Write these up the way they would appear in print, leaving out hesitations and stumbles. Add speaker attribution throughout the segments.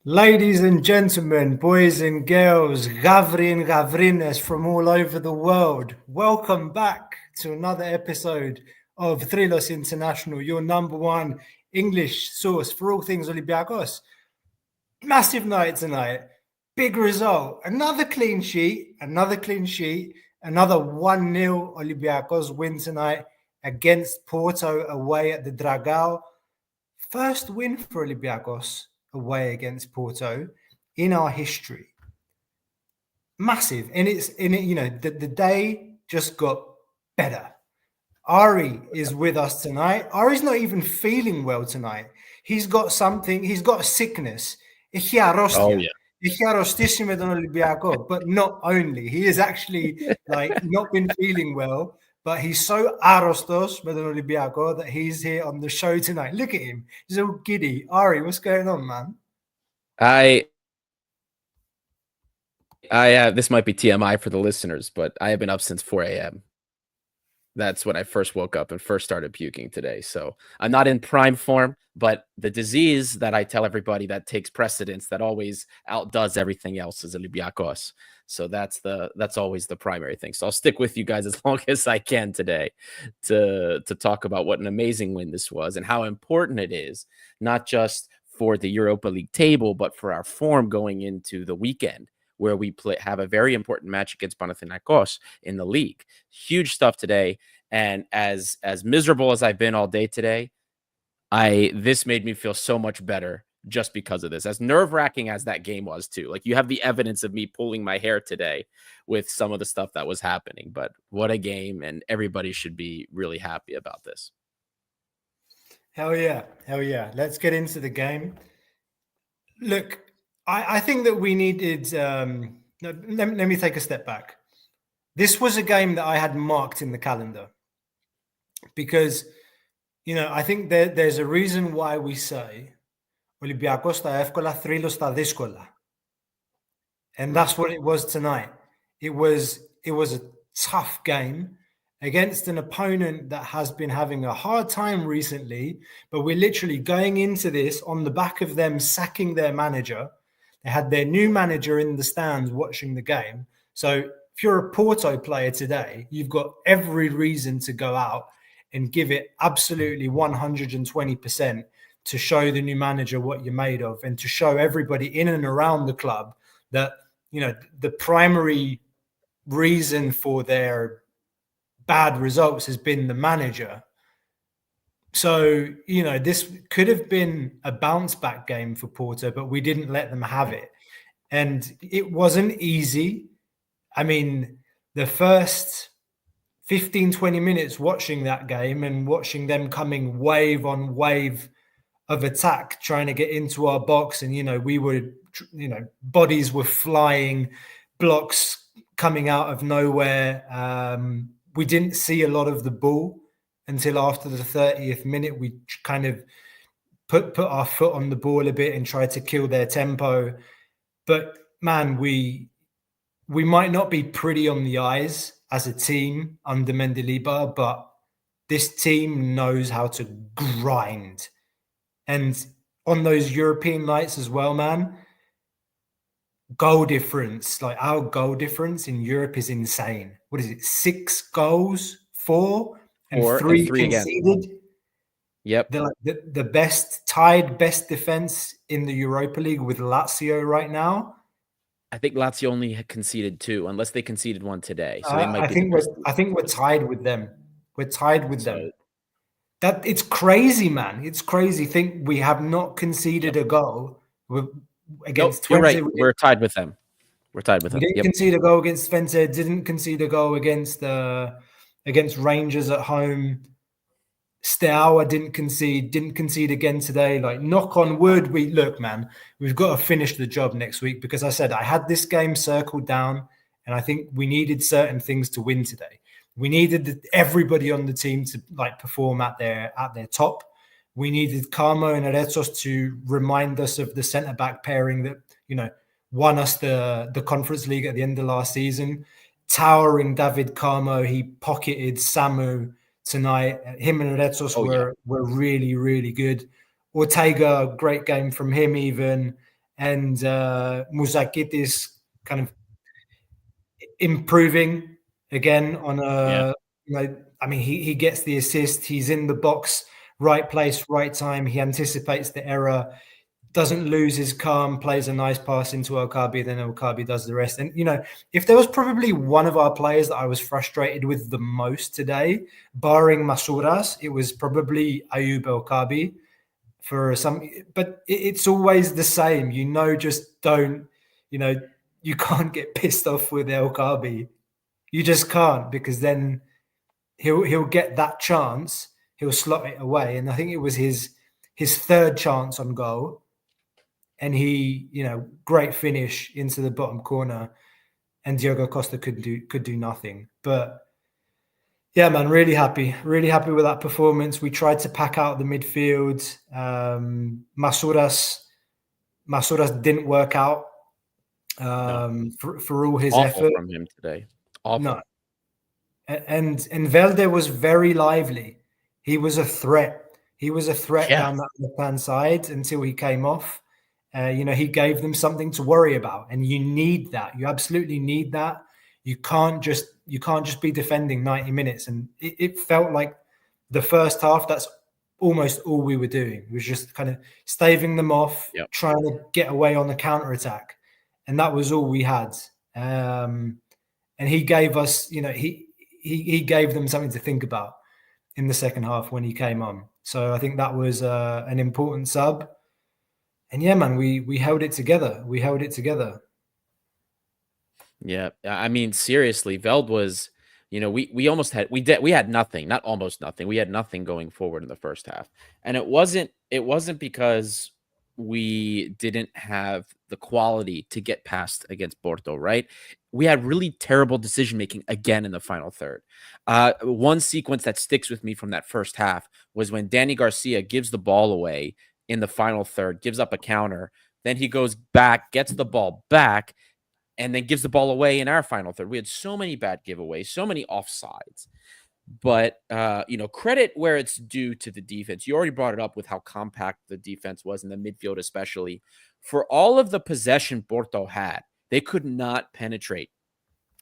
Speaker 1: Ladies and gentlemen, boys and girls, Gavri and Gavrines from all over the world, welcome back to another episode of Trilos International, your number one English source for all things Olympiacos. Massive night tonight, big result, another clean sheet, another 1-0 Olympiacos win tonight against Porto away at the Dragao. First win for Olympiacos away against Porto in our history. Massive. And the day just got better. Ari is with us tonight. Ari's not even feeling well tonight. He's got a sickness.
Speaker 2: Oh,
Speaker 1: yeah. But not only. He is actually not been feeling well. But he's so arostos with an Olympiako that he's here on the show tonight. Look at him. He's all giddy. Ari, what's going on, man?
Speaker 2: This might be TMI for the listeners, but I have been up since 4 a.m. That's when I first woke up and first started puking today. So I'm not in prime form, but the disease that I tell everybody that takes precedence, that always outdoes everything else, is Olympiakos. So that's always the primary thing. So I'll stick with you guys as long as I can today to talk about what an amazing win this was and how important it is, not just for the Europa League table, but for our form going into the weekend, where we have a very important match against Panathinaikos in the league. Huge stuff today. And as miserable as I've been all day today, this made me feel so much better just because of this. As nerve-wracking as that game was too. Like, you have the evidence of me pulling my hair today with some of the stuff that was happening. But what a game, and everybody should be really happy about this.
Speaker 1: Hell yeah. Let's get into the game. Look, I think that we needed... let me take a step back. This was a game that I had marked in the calendar because, I think there's a reason why we say Olympiakos τα εύκολα, Thrilos τα δύσκολα. And that's what it was tonight. It was a tough game against an opponent that has been having a hard time recently, but we're literally going into this on the back of them sacking their manager. They had their new manager in the stands watching the game. So if you're a Porto player today, you've got every reason to go out and give it absolutely 120% to show the new manager what you're made of, and to show everybody in and around the club that, the primary reason for their bad results has been the manager. So, this could have been a bounce back game for Porto, but we didn't let them have it. And it wasn't easy. I mean, the first 15, 20 minutes watching that game and watching them coming wave on wave of attack, trying to get into our box. And, we were, bodies were flying, blocks coming out of nowhere. We didn't see a lot of the ball until after the 30th minute. We kind of put our foot on the ball a bit and tried to kill their tempo. But, man, we might not be pretty on the eyes as a team under Mendilibar, but this team knows how to grind. And on those European nights as well, man, goal difference, like our goal difference in Europe is insane. What is it? 6 goals, 4 and 3 conceded.
Speaker 2: Again. Yep.
Speaker 1: They're like the best defense in the Europa League with Lazio right now.
Speaker 2: I think Lazio only conceded 2, unless they conceded 1 today. So they might.
Speaker 1: I think we're tied with them. We're tied with them. That it's crazy, man. It's crazy. Think we have not conceded a goal against Twente.
Speaker 2: You're right. We're tied with them. We
Speaker 1: didn't concede a goal against Twente. Didn't concede a goal against Rangers at home. Steaua didn't concede again today. Like, knock on wood, look, man, we've got to finish the job next week, because I said I had this game circled down, and I think we needed certain things to win today. We needed everybody on the team to perform at their top. We needed Carmo and Aretos to remind us of the centre-back pairing that, won us the Conference League at the end of last season. Towering David Carmo, he pocketed Samu tonight. Him and Aretos were really, really good. Ortega, great game from him even. and Muzakitis kind of improving again on a, I mean, he gets the assist. He's in the box, right place, right time. He anticipates the error, doesn't lose his calm, plays a nice pass into Okabi, then Okabi does the rest. And, if there was probably one of our players that I was frustrated with the most today, barring Masuras, it was probably Ayub Okabi but it's always the same, just don't, you can't get pissed off with El Kabi. You just can't, because then he'll get that chance, he'll slot it away. And I think it was his third chance on goal. And he, great finish into the bottom corner, and Diogo Costa could do nothing. But yeah, man, really happy with that performance. We tried to pack out the midfield. Masuras didn't work out for all his
Speaker 2: Awful
Speaker 1: effort
Speaker 2: from him today. Awful.
Speaker 1: No. And Velde was very lively. He was a threat. Down that left-hand side until he came off. He gave them something to worry about, and you need that. You absolutely need that. You can't just be defending 90 minutes. And it felt like the first half, that's almost all we were doing. It was just kind of staving them off, trying to get away on the counter-attack. And that was all we had. And he gave us, he gave them something to think about in the second half when he came on. So I think that was an important sub. And yeah, man, we held it together.
Speaker 2: Yeah, I mean, seriously, Veld was, we had nothing, not almost nothing. We had nothing going forward in the first half, and it wasn't because we didn't have the quality to get past against Porto, right? We had really terrible decision making again in the final third. One sequence that sticks with me from that first half was when Danny Garcia gives the ball away in the final third, gives up a counter, then he goes back, gets the ball back, and then gives the ball away in our final third. We had so many bad giveaways, so many offsides. But, credit where it's due to the defense. You already brought it up with how compact the defense was in the midfield, especially. For all of the possession Porto had, they could not penetrate.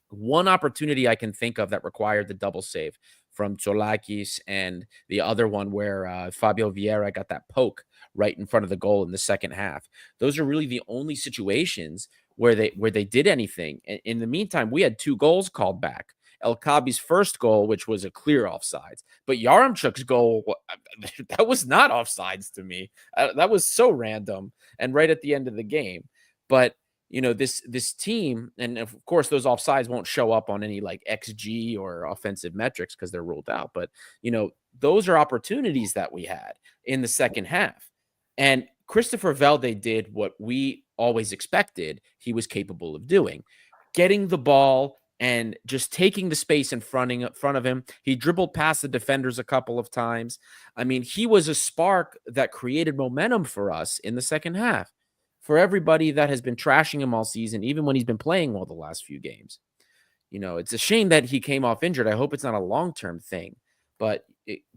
Speaker 2: One opportunity I can think of that required the double save from Tsolakis, and the other one where Fabio Vieira got that poke right in front of the goal in the second half. Those are really the only situations where they did anything. In the meantime, we had 2 goals called back. El Kabi's first goal, which was a clear offsides, but Yaremchuk's goal, that was not offsides to me. That was so random and right at the end of the game. But this team, and of course those offsides won't show up on any like XG or offensive metrics because they're ruled out. But those are opportunities that we had in the second half, and Christopher Velde did what we always expected he was capable of doing, getting the ball and just taking the space in front of him. He dribbled past the defenders a couple of times. I mean, he was a spark that created momentum for us in the second half. For everybody that has been trashing him all season, even when he's been playing well the last few games. It's a shame that he came off injured. I hope it's not a long-term thing. But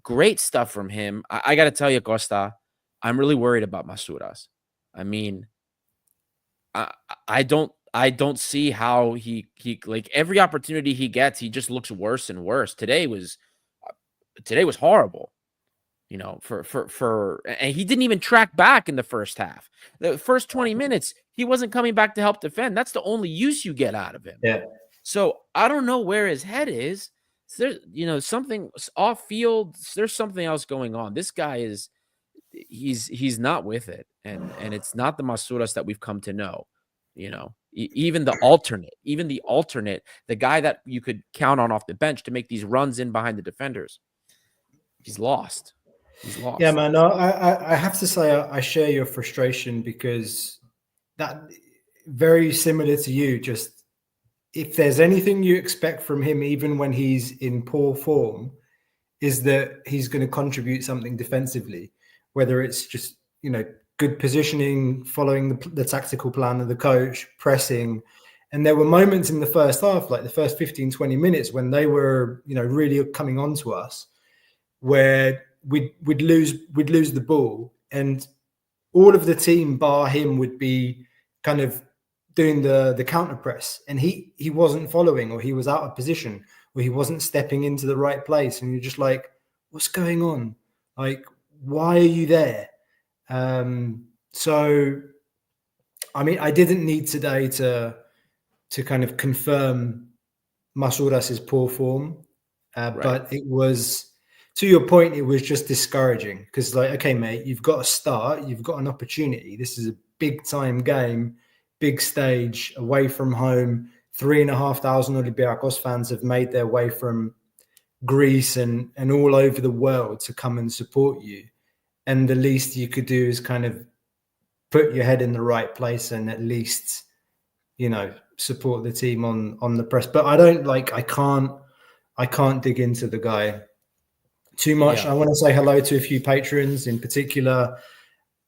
Speaker 2: great stuff from him. I got to tell you, Costa, I'm really worried about Masuras. I mean, I don't see how he like every opportunity he gets, he just looks worse and worse. Today was horrible. And he didn't even track back in the first half. The first 20 minutes, he wasn't coming back to help defend. That's the only use you get out of him.
Speaker 1: Yeah.
Speaker 2: So I don't know where his head is. There's something off field. There's something else going on. This guy he's not with it. And it's not the Masuras that we've come to know. Even the alternate, the guy that you could count on off the bench to make these runs in behind the defenders. He's lost.
Speaker 1: Yeah, man. No, I have to say I share your frustration, because that very similar to you. Just if there's anything you expect from him, even when he's in poor form, is that he's going to contribute something defensively, whether it's just good positioning, following the tactical plan of the coach, pressing. And there were moments in the first half, like the first 15, 20 minutes, when they were really coming on to us, where we'd lose the ball, and all of the team bar him would be kind of doing the counter press, and he wasn't following, or he was out of position, or he wasn't stepping into the right place, and you're just like, what's going on? Like, why are you there? So, I mean, I didn't need today to kind of confirm Masuras's poor form, but it was, to your point, it was just discouraging because, like, okay, mate, you've got a start, you've got an opportunity. This is a big time game, big stage, away from home. 3,500 Olympiacos fans have made their way from Greece and all over the world to come and support you. And the least you could do is kind of put your head in the right place and at least, support the team on the press. But I can't dig into the guy too much. I want to say hello to a few patrons, in particular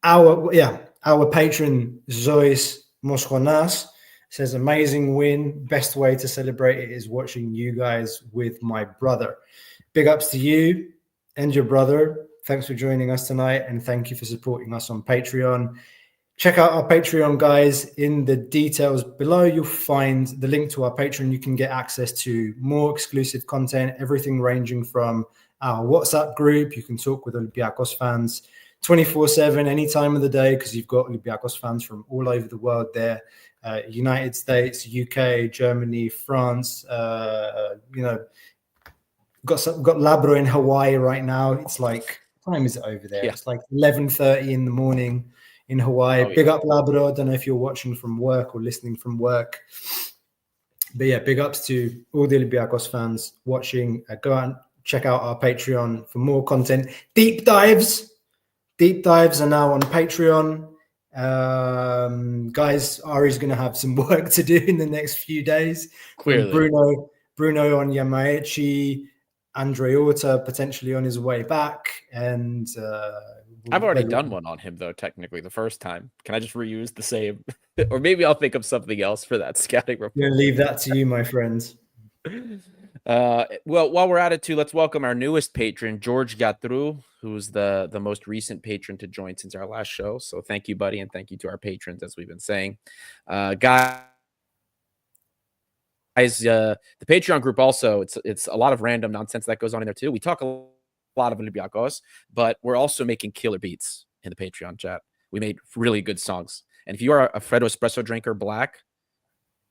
Speaker 1: our patron Zois Mosconas says, amazing win. Best way to celebrate it is watching you guys with my brother. Big ups to you and your brother. Thanks for joining us tonight, and thank you for supporting us on Patreon. Check out our Patreon, guys. In the details below, you'll find the link to our Patreon. You can get access to more exclusive content, everything ranging from our WhatsApp group. You can talk with Olympiacos fans 24/7, any time of the day, because you've got Olympiacos fans from all over the world there. United States, UK, Germany, France, got Labro in Hawaii right now. It's like, what time is it over there? It's like 11:30 in the morning in Hawaii. Big up Labrador. I don't know if you're watching from work or listening from work. But yeah, big ups to all the Olympiacos fans watching. Go out and check out our Patreon for more content. Deep dives are now on Patreon. Guys, Ari's going to have some work to do in the next few days.
Speaker 2: Clearly.
Speaker 1: Bruno on Yamaichi, Andreota potentially on his way back, and
Speaker 2: I've already done one on him, though, technically, the first time. Can I just reuse the same? Or maybe I'll think of something else for that scouting report.
Speaker 1: I'm going to leave that to you, my friends.
Speaker 2: Well, while we're at it, too, let's welcome our newest patron, George Gatru, who's the most recent patron to join since our last show. So thank you, buddy, and thank you to our patrons, as we've been saying. Guys, the Patreon group also, it's a lot of random nonsense that goes on in there, too. We talk a lot of Olympiacos, but we're also making killer beats in the Patreon chat. We made really good songs. And if you are a Freddo Espresso drinker, black,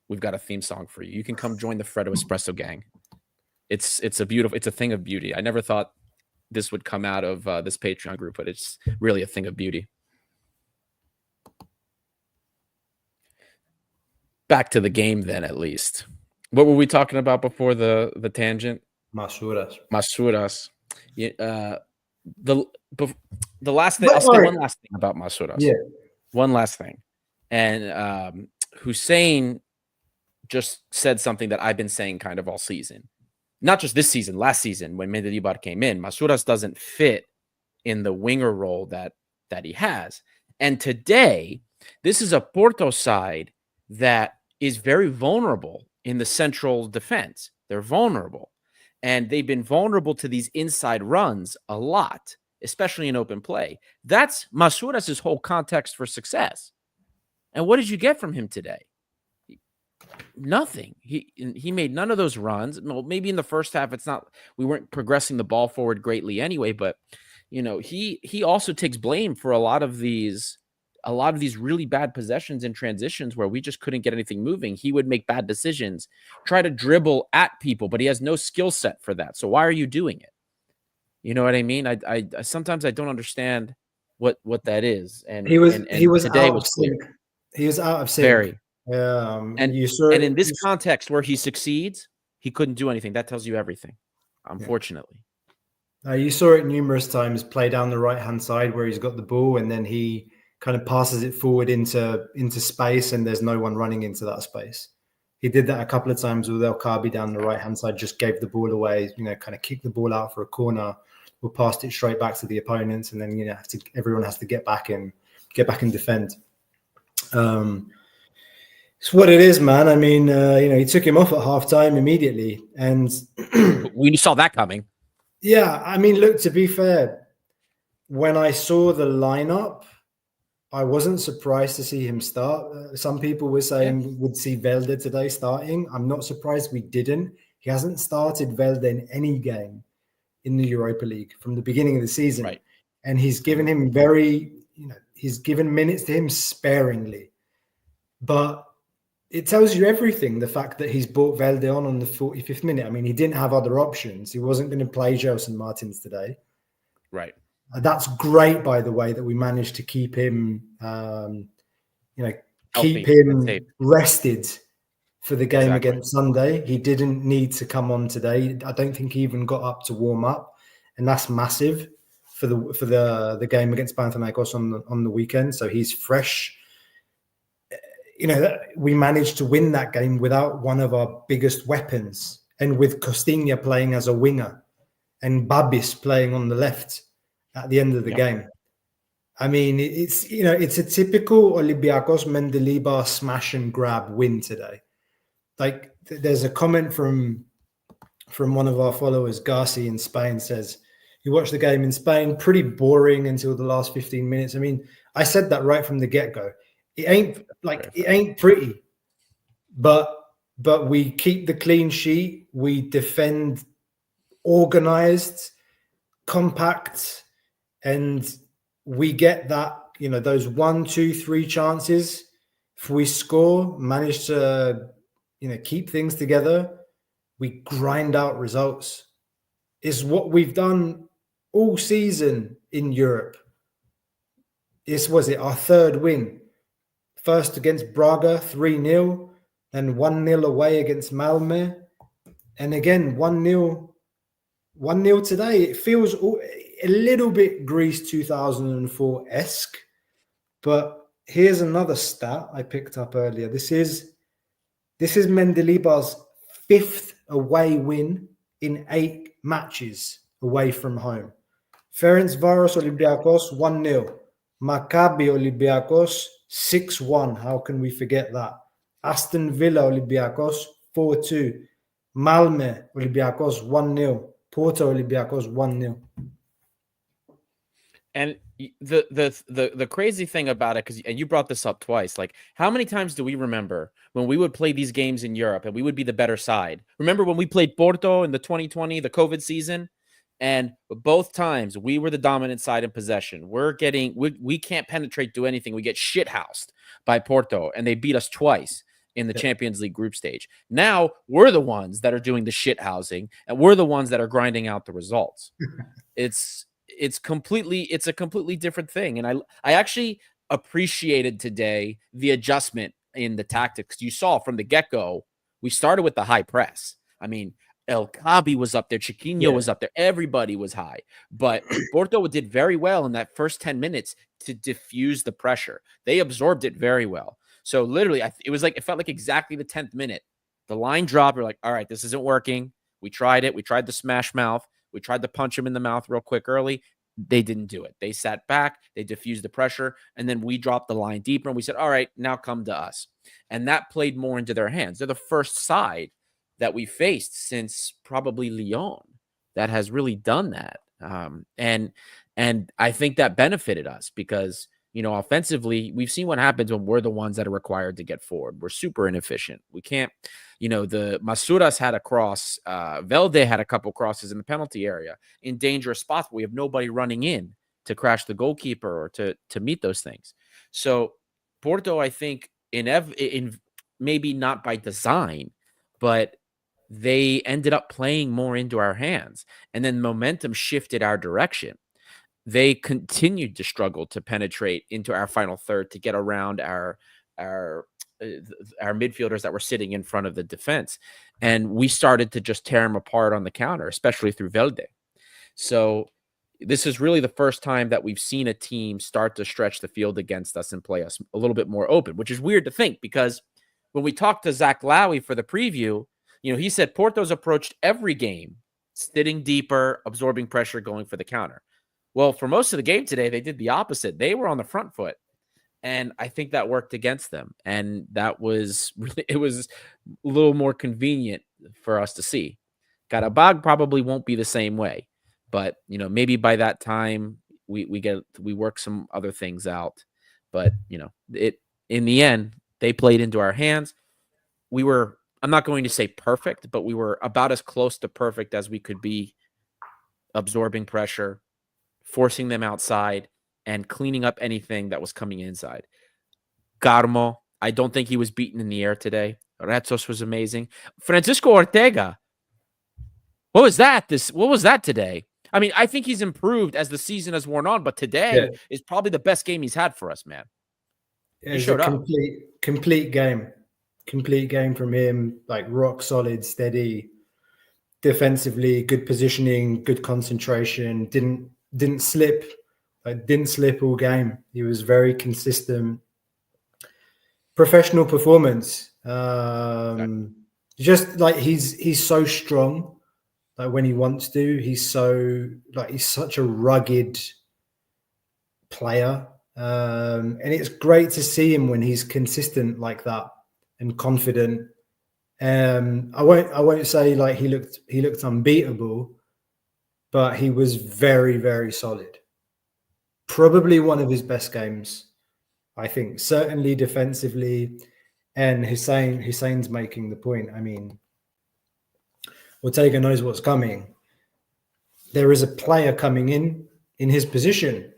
Speaker 2: we've got a theme song for you. You can come join the Freddo Espresso gang. It's a thing of beauty. I never thought this would come out of this Patreon group, but it's really a thing of beauty. Back to the game then, at least. What were we talking about before the tangent? Masuras. Yeah, the last thing. I'll say one last thing about Masuras.
Speaker 1: Yeah.
Speaker 2: One last thing. And Hussein just said something that I've been saying kind of all season. Not just this season, last season when Mendilibar came in. Masuras doesn't fit in the winger role that he has. And today, this is a Porto side that is very vulnerable in the central defense. They're vulnerable. And they've been vulnerable to these inside runs a lot, especially in open play. That's Masuras' whole context for success. And what did you get from him today? Nothing. He made none of those runs. Well, maybe in the first half, we weren't progressing the ball forward greatly anyway, but he also takes blame for a lot of these really bad possessions and transitions where we just couldn't get anything moving. He would make bad decisions, try to dribble at people, but he has no skill set for that. So why are you doing it? You know what I mean? I sometimes I don't understand what that is. And he was today out of sync.
Speaker 1: He was out of sync.
Speaker 2: Very.
Speaker 1: And
Speaker 2: in this context where he succeeds, he couldn't do anything. That tells you everything, unfortunately.
Speaker 1: You saw it numerous times play down the right-hand side where he's got the ball and then he kind of passes it forward into space and there's no one running into that space. He did that a couple of times with El Kabi down the right-hand side, just gave the ball away, kind of kicked the ball out for a corner or passed it straight back to the opponents. And then, everyone has to get back and defend. It's what it is, man. I mean, he took him off at halftime immediately. And
Speaker 2: we saw that coming.
Speaker 1: Yeah. I mean, look, to be fair, when I saw the lineup, I wasn't surprised to see him start. Some people were saying would see Velde today starting. I'm not surprised we didn't. He hasn't started Velde in any game in the Europa League from the beginning of the season.
Speaker 2: Right.
Speaker 1: And he's given him he's given minutes to him sparingly. But it tells you everything, the fact that he's brought Velde on the 45th minute. I mean, he didn't have other options. He wasn't going to play Gelson Martins today.
Speaker 2: Right.
Speaker 1: That's great, by the way, that we managed to keep him, keep him rested for the game against Sunday. He didn't need to come on today. I don't think he even got up to warm up, and that's massive for the game against Panathinaikos on the weekend. So he's fresh. We managed to win that game without one of our biggest weapons, and with Costinha playing as a winger and Babis playing on the left at the end of the game. I mean, it's a typical Olympiacos Mendilibar smash and grab win today. Like, there's a comment from one of our followers, Garci in Spain, says, you watch the game in Spain, pretty boring until the last 15 minutes. I mean, I said that right from the get-go. It ain't pretty, but we keep the clean sheet. We defend organized, compact, and we get that, those 1, 2, 3 chances. If we score, manage to, keep things together, we grind out results. It's what we've done all season in Europe. This was our third win. First against Braga, 3-0, then 1-0 away against Malmö, and again 1-0 today. It feels a little bit Greece 2004-esque, but here's another stat I picked up earlier. This is Mendilibar's 5th away win in 8 matches away from home. Ferencváros Olympiakos 1-0. Maccabi Olympiacos 6-1. How can we forget that? Aston Villa Olympiacos 4-2. Malmö Olympiacos 1-0. Porto Olympiacos 1-0.
Speaker 2: And the crazy thing about it, and you brought this up twice, like, how many times do we remember when we would play these games in Europe and we would be the better side? Remember when we played Porto in the 2020, the COVID season? And both times we were the dominant side in possession. We can't penetrate, do anything. We get shithoused by Porto, and they beat us twice in the Champions League group stage. Now we're the ones that are doing the shithousing, and we're the ones that are grinding out the results. It's a completely different thing. And I actually appreciated today the adjustment in the tactics. You saw from the get-go, we started with the high press. I mean, El Kabi was up there. Chiquinho was up there. Everybody was high. But Porto did very well in that first 10 minutes to diffuse the pressure. They absorbed it very well. So literally, it felt like exactly the 10th minute. The line dropped. We're like, all right, this isn't working. We tried it. We tried the smash mouth. We tried to punch him in the mouth real quick early. They didn't do it. They sat back. They diffused the pressure. And then we dropped the line deeper. And we said, all right, now come to us. And that played more into their hands. They're the first side that we faced since probably Lyon that has really done that. And I think that benefited us because, offensively, we've seen what happens when we're the ones that are required to get forward. We're super inefficient. We can't, the Masuras had a cross. Velde had a couple crosses in the penalty area in dangerous spots. But we have nobody running in to crash the goalkeeper or to meet those things. So Porto, I think, in maybe not by design, but they ended up playing more into our hands, and then momentum shifted our direction. They continued to struggle to penetrate into our final third to get around our midfielders that were sitting in front of the defense, and we started to just tear them apart on the counter, especially through Velde. So this is really the first time that we've seen a team start to stretch the field against us and play us a little bit more open, which is weird to think because when we talked to Zach Lowy for the preview, he said Porto's approached every game sitting deeper, absorbing pressure, going for the counter. Well, for most of the game today, they did the opposite. They were on the front foot, and I think that worked against them. And it was a little more convenient for us to see. Karabag probably won't be the same way, but maybe by that time we work some other things out. But, in the end, they played into our hands. We were, I'm not going to say perfect, but we were about as close to perfect as we could be, absorbing pressure, forcing them outside, and cleaning up anything that was coming inside. Carmo, I don't think he was beaten in the air today. Retsos was amazing. Francisco Ortega, what was that? What was that today? I mean, I think he's improved as the season has worn on, but today is probably the best game he's had for us, man.
Speaker 1: He showed up. Complete game from him, like rock solid, steady, defensively, good positioning, good concentration. Didn't slip, didn't slip all game. He was very consistent. Professional performance. Just like he's so strong. Like when he wants to, he's such a rugged player. And it's great to see him when he's consistent like that and confident. I won't say like he looked unbeatable, but he was very, very solid. Probably one of his best games, I think. Certainly defensively, and Hussein's making the point. I mean, Ortega knows what's coming. There is a player coming in his position,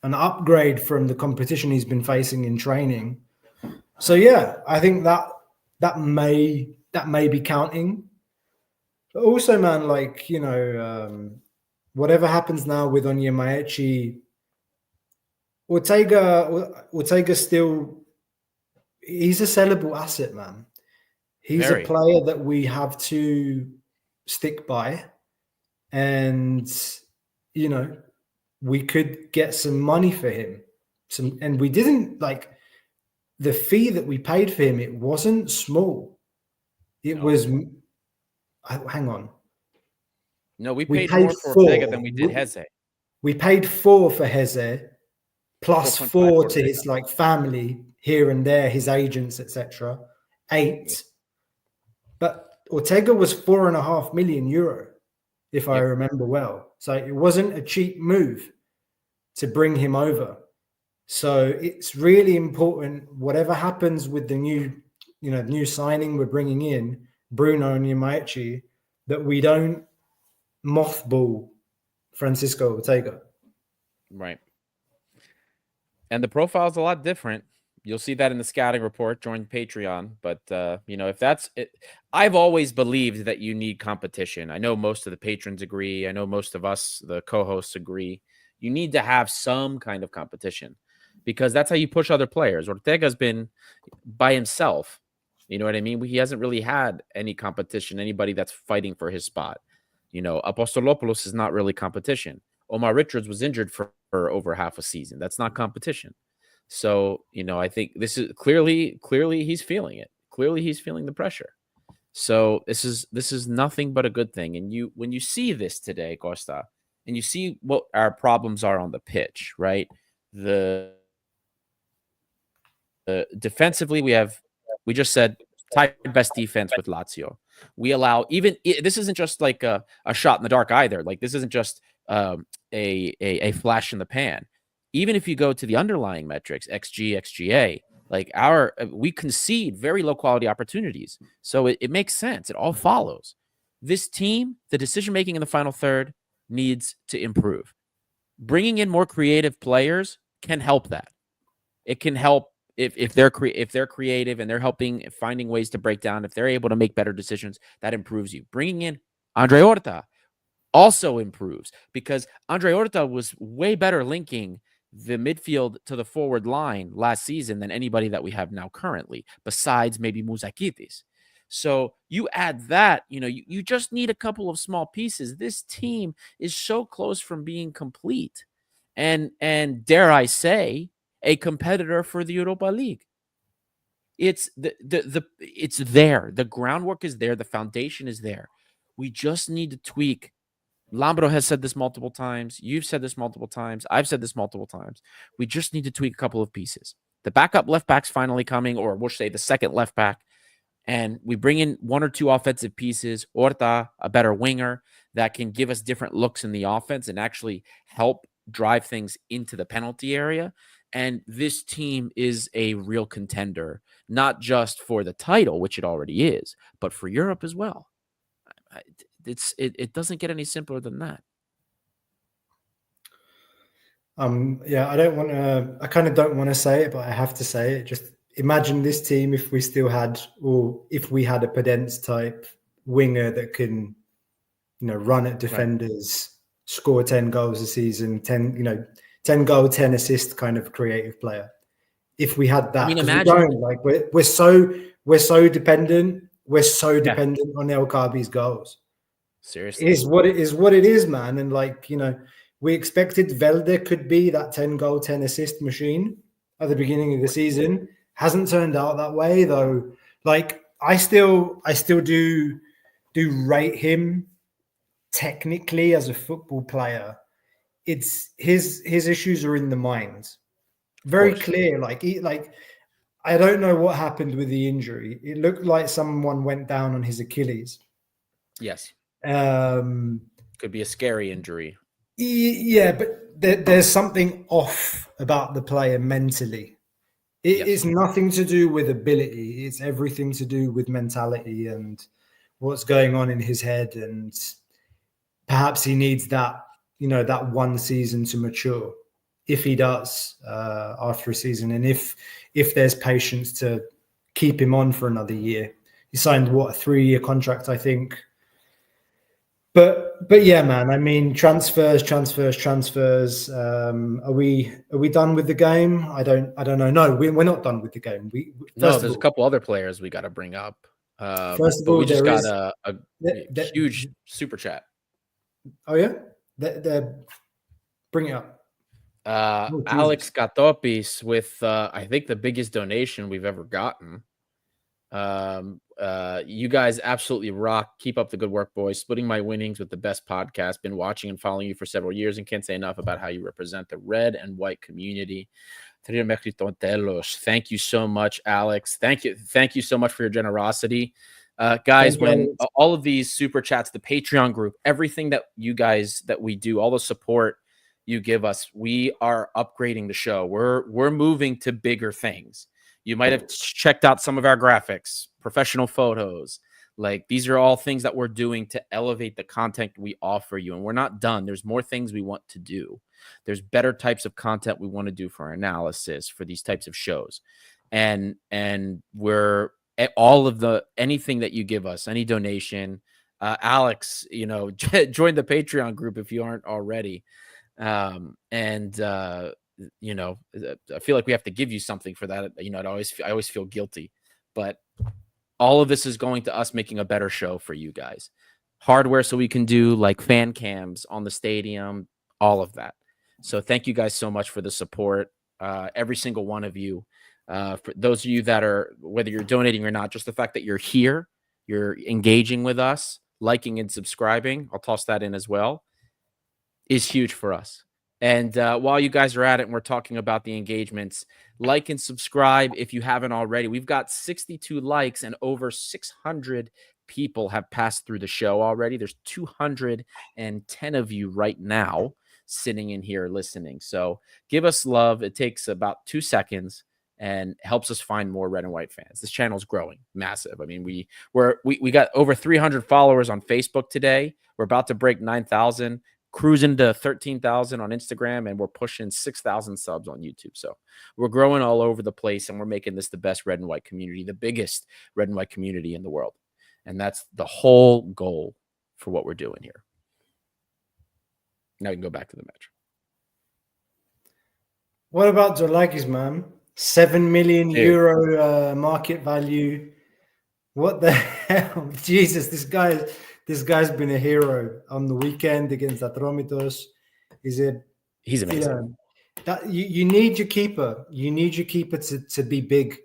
Speaker 1: an upgrade from the competition he's been facing in training. So yeah, I think that may be counting. But also, man, like, whatever happens now with Onyemaechi, Ortega still, he's a sellable asset, man. He's a player that we have to stick by, and we could get some money for him. And we didn't, like, the fee that we paid for him, it wasn't small. It was, hang on.
Speaker 2: No, we paid more for Ortega than we did Heze.
Speaker 1: We paid 4 for Heze, plus 4 to his like family here and there, his agents, etc. 8. But Ortega was 4.5 million euro, if I remember well. So it wasn't a cheap move to bring him over. So it's really important, whatever happens with the new signing we're bringing in, Bruno Onyemaechi, that we don't mothball Francisco Ortega.
Speaker 2: Right. And the profile is a lot different. You'll see that in the scouting report. Join Patreon. But, if that's it, I've always believed that you need competition. I know most of the patrons agree. I know most of us, the co-hosts, agree. You need to have some kind of competition because that's how you push other players. Ortega's been by himself. You know what I mean? He hasn't really had any competition, anybody that's fighting for his spot. Apostolopoulos is not really competition. Omar Richards was injured for over half a season. That's not competition. So, I think this is clearly he's feeling it. Clearly he's feeling the pressure. So this is nothing but a good thing. And when you see this today, Costa, and you see what our problems are on the pitch, right? The defensively, we just said tied best defense with Lazio. We allow this isn't just like a shot in the dark either. Like this isn't just a flash in the pan. Even if you go to the underlying metrics, XG, XGA, like we concede very low quality opportunities. So it makes sense. It all follows. This team, the decision making in the final third needs to improve. Bringing in more creative players can help that. It can help if they're creative and they're finding ways to break down. If they're able to make better decisions, that improves you. Bringing in Andre Horta also improves because Andre Horta was way better linking the midfield to the forward line last season than anybody that we have now currently, besides maybe Mouzakitis. So you add that, you just need a couple of small pieces. This team is so close from being complete and dare I say, a competitor for the Europa League. It's it's there. The groundwork is there. The foundation is there. We just need to tweak. Lambro has said this multiple times. You've said this multiple times. I've said this multiple times. We just need to tweak a couple of pieces. The backup left back's finally coming, or we'll say the second left back. And we bring in 1 or 2 offensive pieces. Horta, a better winger that can give us different looks in the offense and actually help drive things into the penalty area. And this team is a real contender, not just for the title, which it already is, but for Europe as well. It doesn't get any simpler than that.
Speaker 1: Yeah, I kind of don't want to say it, but I have to say it. Just imagine this team if we still had, or if we had a Podence type winger that can, run at defenders, score 10 goals a season, 10 goal, 10 assist kind of creative player. If we had that, because we're so dependent. We're so dependent on El Kaabi's goals.
Speaker 2: Seriously,
Speaker 1: it is what it is, man. And we expected Velde could be that 10 goal, 10 assist machine at the beginning of the season. Hasn't turned out that way, though. I still do rate him technically as a football player. It's his issues are in the mind. Very clear. I don't know what happened with the injury. It looked like someone went down on his Achilles.
Speaker 2: Yes. Could be a scary injury.
Speaker 1: Yeah, but there's something off about the player mentally. It's nothing to do with ability. It's everything to do with mentality and what's going on in his head. And perhaps he needs that, that one season to mature, if he does after a season. And if there's patience to keep him on for another year. He signed, a 3-year contract, I think. But yeah, man. I mean, transfers. Are we done with the game? I don't know. No, we're not done with the game.
Speaker 2: There's a couple other players we got to bring up.
Speaker 1: First of all,
Speaker 2: we just got a huge super chat.
Speaker 1: Oh yeah, bring it up.
Speaker 2: Alex Katopis with I think the biggest donation we've ever gotten. You guys absolutely rock. Keep up the good work, boys. Splitting my winnings with the best podcast. Been watching and following you for several years and can't say enough about how you represent the red and white community. Thank you so much, Alex. Thank you so much for your generosity. Guys, when all of these super chats, the Patreon group, everything that we do, all the support you give us, we are upgrading the show. We're moving to bigger things. You might have checked out some of our graphics, professional photos. These are all things that we're doing to elevate the content we offer you. And we're not done. There's more things we want to do. There's better types of content we want to do for analysis, for these types of shows. And we're all of anything that you give us, any donation. Alex, join the Patreon group if you aren't already. I feel like we have to give you something for that. I always feel guilty, but all of this is going to us making a better show for you guys. Hardware so we can do fan cams on the stadium, all of that. So thank you guys so much for the support. Every single one of you. For those of you that are, whether you're donating or not, just the fact that you're here, you're engaging with us, liking and subscribing, I'll toss that in as well, is huge for us. And while you guys are at it and we're talking about the engagements, like and subscribe if you haven't already. We've got 62 likes and over 600 people have passed through the show already. There's 210 of you right now sitting in here listening. So give us love. It takes about 2 seconds and helps us find more red and white fans. This channel is growing massive. I mean, we got over 300 followers on Facebook today. We're about to break 9,000. Cruising to 13,000 on Instagram, and we're pushing 6,000 subs on YouTube. So we're growing all over the place, and we're making this the best red and white community, the biggest red and white community in the world. And that's the whole goal for what we're doing here. Now we can go back to the match.
Speaker 1: What about Zolakis, man? 7 million euro market value. What the hell? Jesus, this guy's been a hero on the weekend against Atromitos. He's amazing. You need your keeper. You need your keeper to be big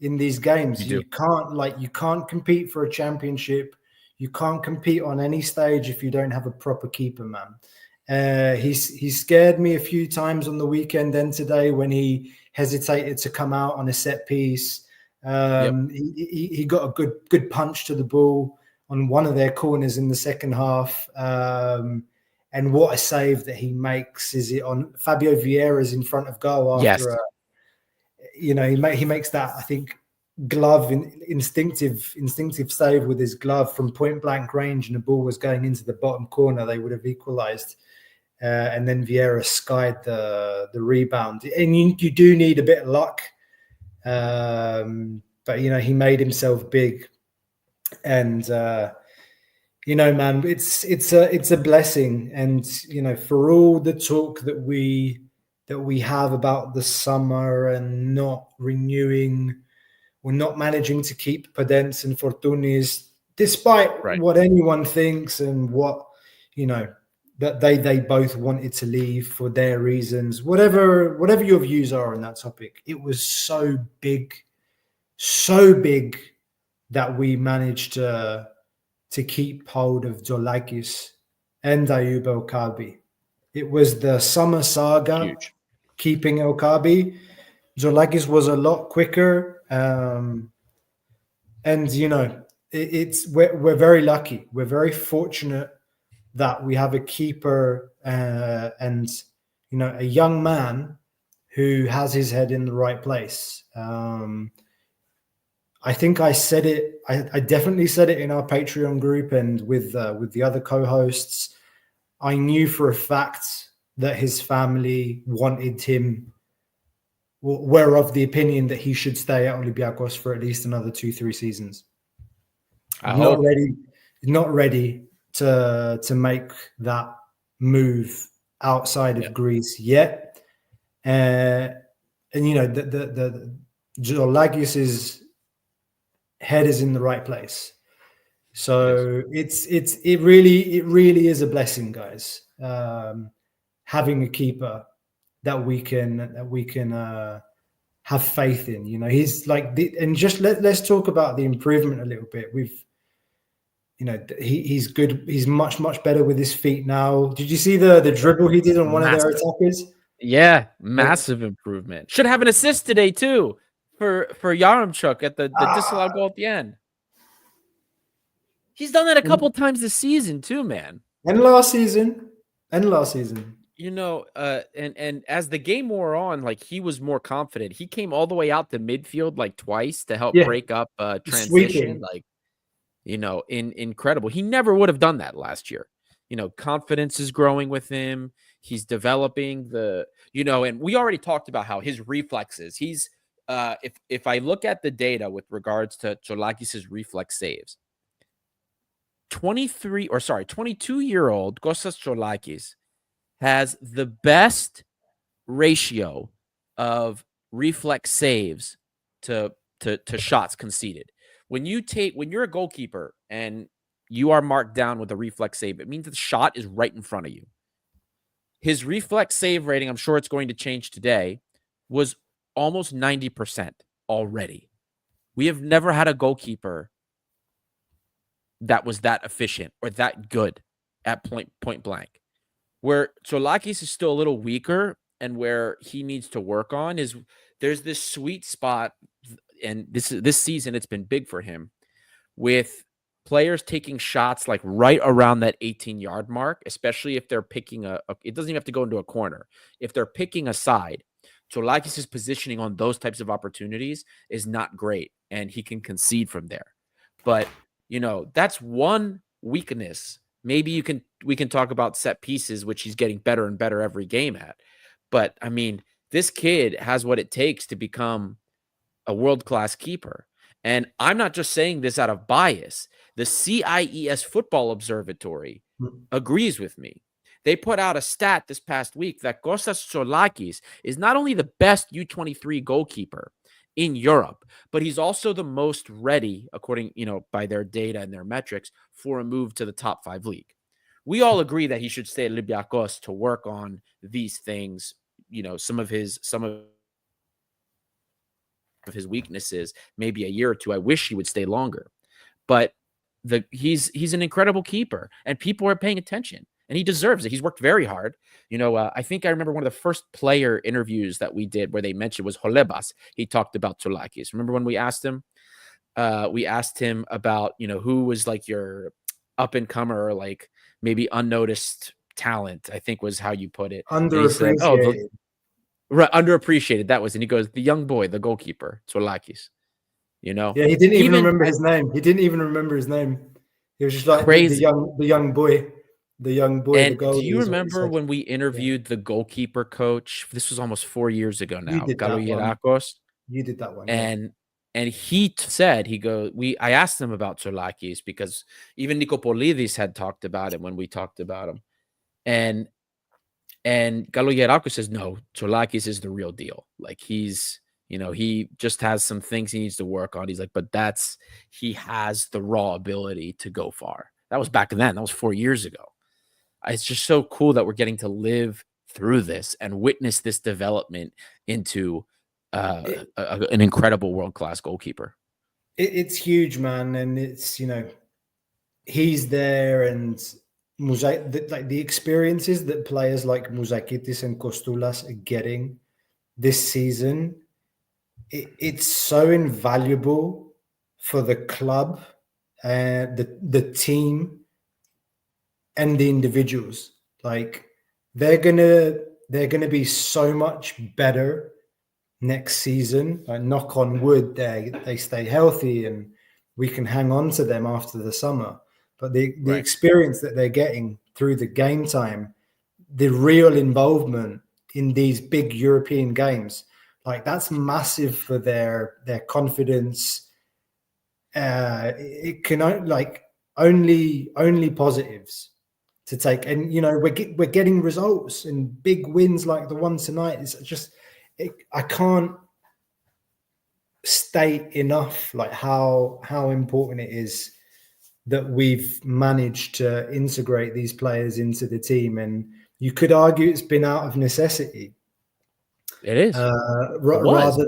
Speaker 1: in these games. You can't compete for a championship. You can't compete on any stage if you don't have a proper keeper, man. He scared me a few times on the weekend and today when he hesitated to come out on a set piece. He got a good punch to the ball on one of their corners in the second half. And what a save that he makes. Is it on Fabio Vieira's in front of goal
Speaker 2: Yes.
Speaker 1: after he makes that, I think, glove instinctive save with his glove from point blank range, and the ball was going into the bottom corner. They would have equalized. And then Vieira skied the rebound. And you do need a bit of luck. But, he made himself big. And, man, it's a blessing. And, for all the talk that we have about the summer and not renewing, we're not managing to keep Podence and Fortunis, despite what anyone thinks and what, that they both wanted to leave for their reasons, whatever your views are on that topic. It was so big that we managed to keep hold of Zoulakis and Ayub El-Kabi. It was the summer saga.
Speaker 2: Huge.
Speaker 1: Keeping El-Kabi. Zoulakis was a lot quicker. And, we're very lucky. We're very fortunate that we have a keeper and, a young man who has his head in the right place. I think I said it. I definitely said it in our Patreon group and with the other co-hosts. I knew for a fact that his family wanted him, were of the opinion that he should stay at Olympiacos for at least another 2-3 seasons. Not ready to make that move outside of Greece yet. And the Zoulakis' head is in the right place. So it really is a blessing, guys. Having a keeper that we can have faith in. He's like and just let's talk about the improvement a little bit. He's good. He's much better with his feet now. Did you see the dribble he did on one of their attackers?
Speaker 2: Yeah, massive improvement. Should have an assist today too for Yaremchuk at the disallowed goal at the end. He's done that a couple times this season too, man.
Speaker 1: And last season.
Speaker 2: And as the game wore on, like, he was more confident. He came all the way out to midfield like twice to help break up transition. Like, incredible. He never would have done that last year. Confidence is growing with him. He's developing and we already talked about how his reflexes, he's if I look at the data with regards to Zoulakis' reflex saves, 22-year-old Kostas Zoulakis has the best ratio of reflex saves to shots conceded. When you're a goalkeeper and you are marked down with a reflex save, it means the shot is right in front of you. His reflex save rating, I'm sure it's going to change today, was almost 90% already. We have never had a goalkeeper that was that efficient or that good at point blank. Where Zoulakis is still a little weaker and where he needs to work on is there's this sweet spot, and this season it's been big for him, with players taking shots like right around that 18-yard mark, especially if they're picking it doesn't even have to go into a corner. If they're picking a side, Zoulakis' positioning on those types of opportunities is not great, and he can concede from there. But, that's one weakness. Maybe we can talk about set pieces, which he's getting better and better every game at. But, I mean, this kid has what it takes to become a world-class keeper. And I'm not just saying this out of bias. The CIES Football Observatory agrees with me. They put out a stat this past week that Kostas Zoulakis is not only the best U23 goalkeeper in Europe, but he's also the most ready, according, by their data and their metrics, for a move to the top 5 league. We all agree that he should stay at Olympiakos to work on these things, some of his weaknesses, maybe a year or two. I wish he would stay longer, but he's an incredible keeper, and people are paying attention, and he deserves it. He's worked very hard. I think I remember one of the first player interviews that we did where they mentioned was Holebas. He talked about Zoulakis. Remember when we asked him? We asked him about who was like your up and comer, or like maybe unnoticed talent, I think was how you put it. And he said, "Oh,
Speaker 1: Underappreciated.
Speaker 2: right, underappreciated." That was, and he goes, "The young boy, the goalkeeper, Tsolakis."
Speaker 1: Yeah, he didn't even
Speaker 2: Even
Speaker 1: remember his name. He didn't even remember his name. He was just like the
Speaker 2: crazy.
Speaker 1: young boy, the
Speaker 2: And do you
Speaker 1: goalie is what he
Speaker 2: remember
Speaker 1: said.
Speaker 2: when we
Speaker 1: Yeah,
Speaker 2: interviewed the goalkeeper coach? This was almost 4 years ago
Speaker 1: you
Speaker 2: now,
Speaker 1: did that one.
Speaker 2: Goalkeeper.
Speaker 1: You did that one. Yeah,
Speaker 2: And he said, I asked him about Tsolakis because even Nikopolidis had talked about it when we talked about him. And Goalkeeper says, no, Tsolakis is the real deal. Like he just has some things he needs to work on. He's like, but he has the raw ability to go far. That was back then. That was 4 years ago. It's just so cool that we're getting to live through this and witness this development into an incredible world-class goalkeeper.
Speaker 1: it's huge, man, and it's he's there, and the experiences that players like Muzakitis and Kostulas are getting this season, it's so invaluable for the club, the team, and the individuals. Like they're gonna be so much better next season. Like knock on wood, they stay healthy and we can hang on to them after the summer. But the
Speaker 2: Right.
Speaker 1: experience that they're getting through the game time, the real involvement in these big European games, like that's massive for their confidence. It can only positives to take, and we're getting results and big wins like the one tonight. It's just I can't state enough like how important it is that we've managed to integrate these players into the team, and you could argue it's been out of necessity.
Speaker 2: It is.
Speaker 1: Rather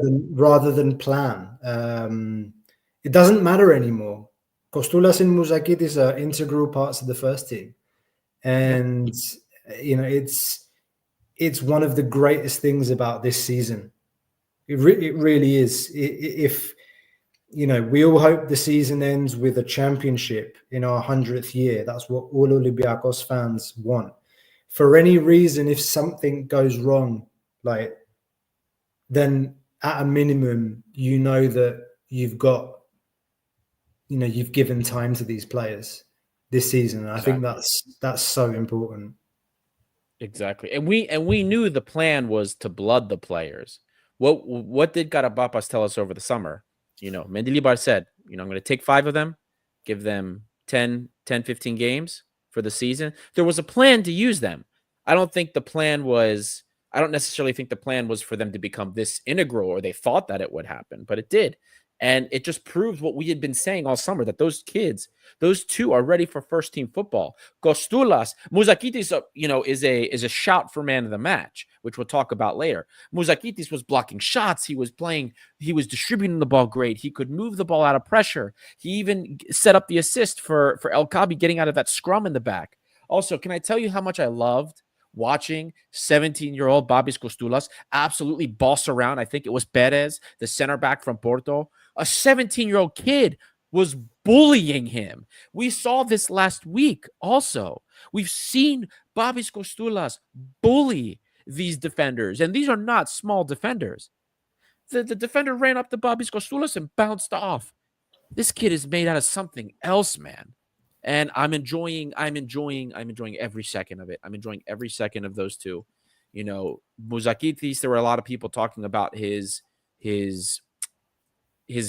Speaker 1: than plan. It doesn't matter anymore. Kostulas and Muzakitis are integral parts of the first team, and it's one of the greatest things about this season. It really is. If we all hope the season ends with a championship in our 100th year. That's what all Olympiacos fans want. For any reason, if something goes wrong, then at a minimum, that you've given time to these players this season. And I think that's so important.
Speaker 2: Exactly. And we knew the plan was to blood the players. What did Garabapas tell us over the summer? Mendilibar said, I'm going to take 5 of them, give them 10, 15 games for the season. There was a plan to use them. I don't necessarily think the plan was for them to become this integral, or they thought that it would happen, but it did. And it just proves what we had been saying all summer, that those kids, those 2 are ready for first team football. Kostulas, Muzakitis, is a shout for man of the match, which we'll talk about later. Muzakitis was blocking shots. He was distributing the ball great. He could move the ball out of pressure. He even set up the assist for El Kabi getting out of that scrum in the back. Also, can I tell you how much I loved watching 17-year-old Babis Kostulas absolutely boss around? I think it was Perez, the center back from Porto. A 17-year-old kid was bullying him. We saw this last week also. We've seen Babis Kostulas bully these defenders, and these are not small defenders. The defender ran up to Babis Kostulas and bounced off. This kid is made out of something else, man. And I'm enjoying every second of it. I'm enjoying every second of those 2. Muzakitis, there were a lot of people talking about his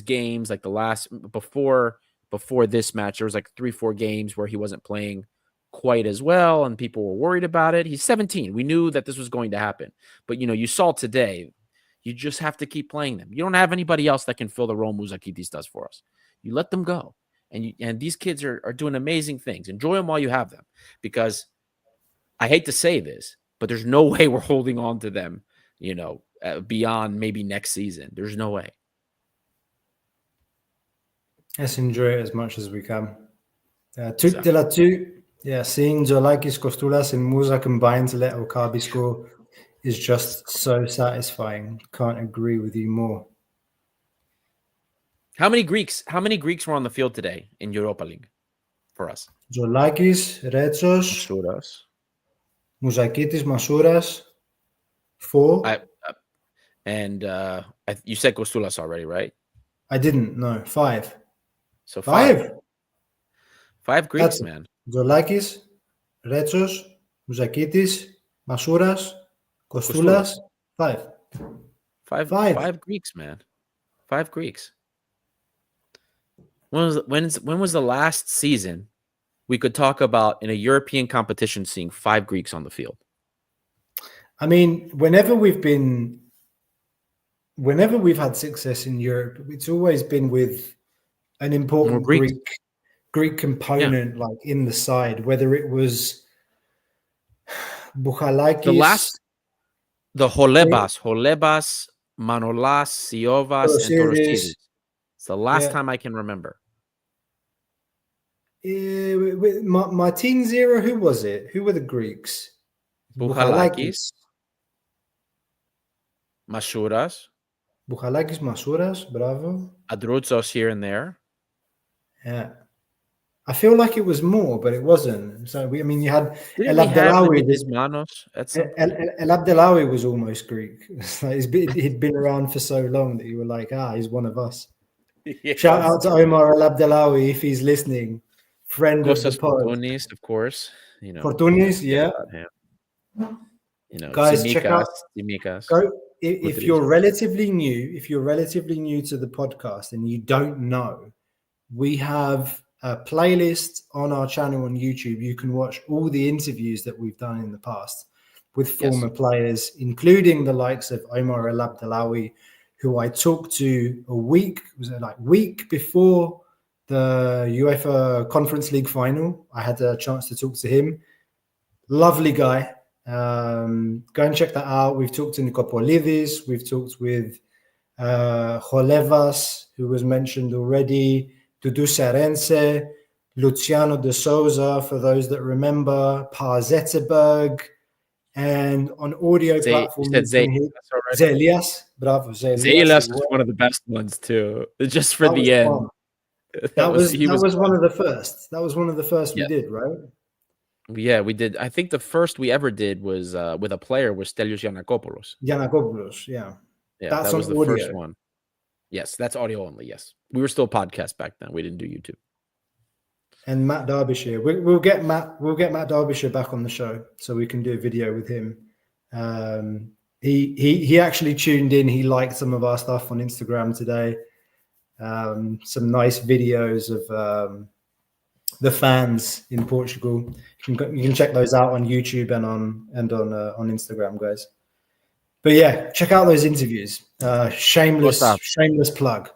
Speaker 2: games, like the last before this match. There was like 3-4 games where he wasn't playing quite as well, and people were worried about it. He's 17. We knew that this was going to happen. But you saw today, you just have to keep playing them. You don't have anybody else that can fill the role Muzakitis does for us. You let them go. And these kids are doing amazing things. Enjoy them while you have them, because I hate to say this, but there's no way we're holding on to them, beyond maybe next season. There's no way.
Speaker 1: Let's enjoy it as much as we can. Seeing Tsolakis, Kostulas, and Musa combined to let Okabi score is just so satisfying. Can't agree with you more.
Speaker 2: How many Greeks were on the field today in Europa League for us?
Speaker 1: Tsolakis, Retsos, Mouzakitis, Masouras, 4.
Speaker 2: You said Kostulas already, right?
Speaker 1: I didn't, no. 5.
Speaker 2: So
Speaker 1: 5?
Speaker 2: 5 Greeks,
Speaker 1: That's it.
Speaker 2: man.
Speaker 1: Zoulakis, Retsos, Mouzakitis, Masouras,
Speaker 2: Kostulas.
Speaker 1: Kostulas. 5. 5.
Speaker 2: 5 Greeks, man. 5 Greeks. When was the last season we could talk about in a European competition seeing 5 Greeks on the field?
Speaker 1: I mean, whenever we've had success in Europe, it's always been with an important Greek component, like in the side, whether it was Bouchalakis,
Speaker 2: the Holebas, Manolas, Siovas, and Torosidis. It's the last time I can remember.
Speaker 1: My teen zero, who was it? Who were the Greeks?
Speaker 2: Bouchalakis, Masouras,
Speaker 1: bravo.
Speaker 2: Adroutsos here and there.
Speaker 1: Yeah. I feel like it was more, but it wasn't. So you had
Speaker 2: El Abdelawi.
Speaker 1: El Abdelawi was almost Greek. He'd been around for so long that you were like, he's one of us. Yes. Shout out to Omar El Abdelawi if he's listening. Friend of the pod.
Speaker 2: Fortunis, of course.
Speaker 1: Fortunis, yeah. Guys, check out. If you're relatively new to the podcast and you don't know, we have a playlist on our channel on YouTube. You can watch all the interviews that we've done in the past with former players, including the likes of Omar El Abdelawi, who I talked to a week before the UEFA Conference League final. I had a chance to talk to him. Lovely guy. Go and check that out. We've talked to Nikopolidis. We've talked with Cholevas, who was mentioned already. Dudu Serense, Luciano de Souza, for those that remember, Par Zetterberg, and on audio platform, Zelias. Bravo,
Speaker 2: Zelias was one of the best ones too. Just for the end.
Speaker 1: Fun. That was one of the first. That was one of the first we did, right?
Speaker 2: Yeah, we did. I think the first we ever did was with a player was Stelios Giannakopoulos.
Speaker 1: Yeah.
Speaker 2: Yeah, that was the first one. Yes, that's audio only. Yes, we were still podcast back then. We didn't do YouTube.
Speaker 1: And Matt Derbyshire, we'll get Matt Derbyshire back on the show so we can do a video with him. He actually tuned in. He liked some of our stuff on Instagram today. Some nice videos of the fans in Portugal. You can check those out on YouTube and on Instagram, guys. But yeah, check out those interviews. Shameless plug.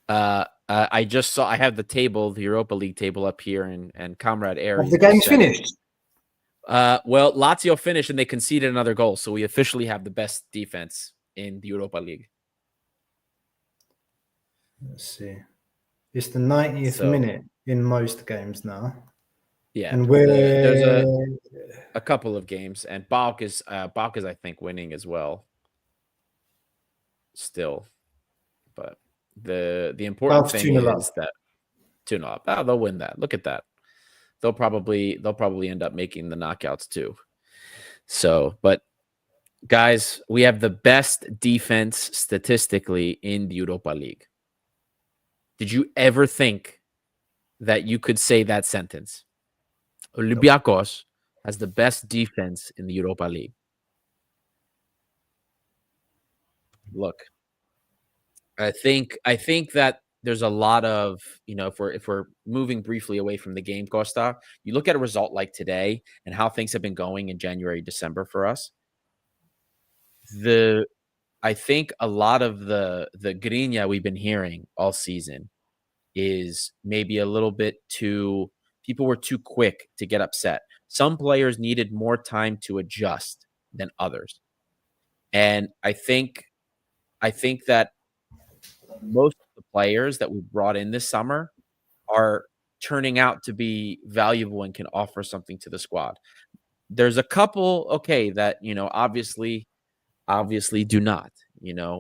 Speaker 2: I just saw. I have the Europa League table up here, and Comrade Air.
Speaker 1: The game's finished.
Speaker 2: Well, Lazio finished and they conceded another goal, so we officially have the best defense in the Europa League.
Speaker 1: Let's see. It's the 90th minute in most games now.
Speaker 2: Yeah,
Speaker 1: and
Speaker 2: there's a couple of games, and Balk is I think winning as well. Still, but the important thing is that 2-0. They'll win that. Look at that. They'll probably end up making the knockouts too. So, but guys, we have the best defense statistically in the Europa League. Did you ever think that you could say that sentence? Olympiacos has the best defense in the Europa League. Look, I think that there's a lot of, if we're moving briefly away from the game, Costa, you look at a result like today and how things have been going in January, December for us. I think a lot of the griña we've been hearing all season is maybe a little bit too, people were too quick to get upset. Some players needed more time to adjust than others. And I think that most of the players that we brought in this summer are turning out to be valuable and can offer something to the squad. There's a couple, that, obviously do not,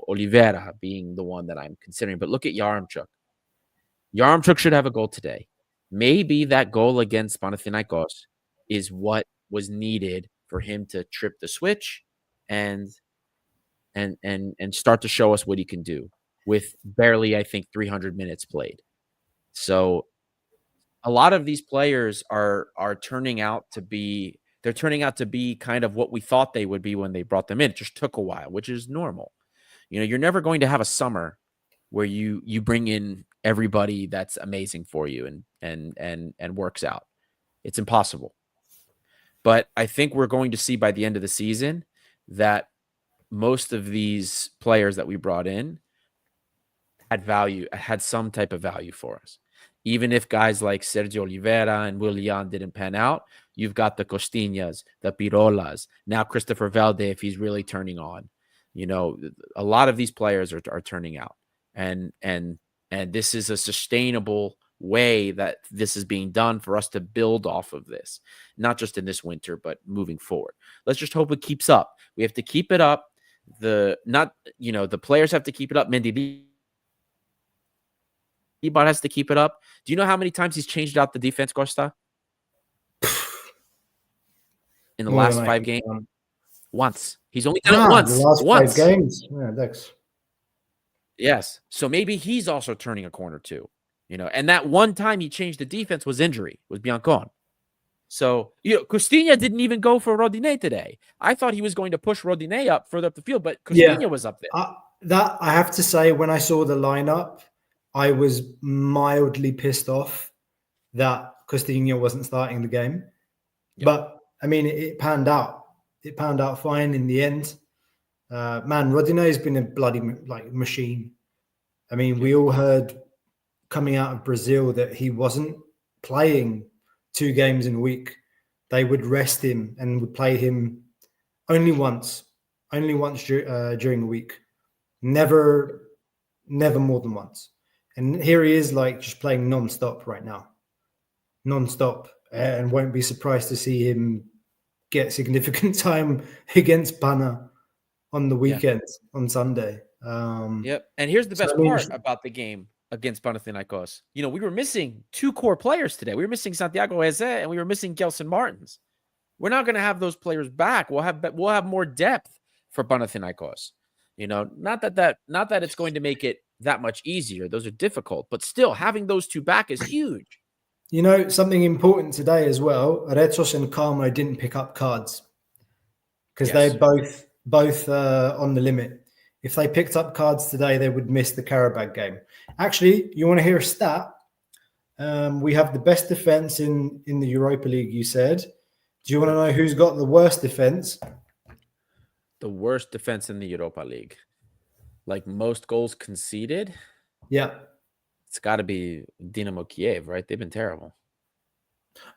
Speaker 2: Oliveira being the one that I'm considering, but look at Yaremchuk. Yaremchuk should have a goal today. Maybe that goal against Panathinaikos is what was needed for him to trip the switch and start to show us what he can do with barely, I think, 300 minutes played. So a lot of these players are turning out to be kind of what we thought they would be when they brought them in. It just took a while, which is normal. You're never going to have a summer where you bring in everybody that's amazing for you and works out. It's impossible. But I think we're going to see by the end of the season that most of these players that we brought in had some type of value for us. Even if guys like Sergio Oliveira and Willian didn't pan out, you've got the Costinhas, the Pirolas, now Christopher Valde if he's really turning on. A lot of these players are turning out. And this is a sustainable way that this is being done for us to build off of this, not just in this winter, but moving forward. Let's just hope it keeps up. We have to keep it up. The players have to keep it up. Mendy Libar has to keep it up. Do you know how many times he's changed out the defense, Costa? In the last 5 games? Once. He's only done it once.
Speaker 1: The last 5 games. Yeah, thanks.
Speaker 2: Yes. So maybe he's also turning a corner too. And that one time he changed the defense was Biancon. So, Costinha didn't even go for Rodinei today. I thought he was going to push Rodinei up further up the field, but Costinha was up there.
Speaker 1: That I have to say, when I saw the lineup, I was mildly pissed off that Costinha wasn't starting the game. Yep. But, I mean, it panned out. It panned out fine in the end. Rodinei has been a bloody machine. I mean, we all heard coming out of Brazil that he wasn't playing 2 games in a week. They would rest him and would play him only once during the week. Never more than once. And here he is, just playing non-stop right now. Non-stop. And won't be surprised to see him get significant time against Pana on the weekend, on Sunday.
Speaker 2: Yep. And here's the best part about the game against Panathinaikos. We were missing 2 core players today. We were missing Santiago Eze and we were missing Gelson Martins. We're not going to have those players back. We'll have more depth for Panathinaikos. Not that it's going to make it that much easier. Those are difficult, but still having those 2 back is huge.
Speaker 1: Something important today as well. Retsos and Carmo didn't pick up cards because they're both on the limit. If they picked up cards today, they would miss the Karabag game. Actually, you want to hear a stat? We have the best defense in the Europa League, you said. Do you want to know who's got the worst defense?
Speaker 2: The worst defense in the Europa League. Most goals conceded?
Speaker 1: Yeah.
Speaker 2: It's got to be Dynamo Kiev, right? They've been terrible.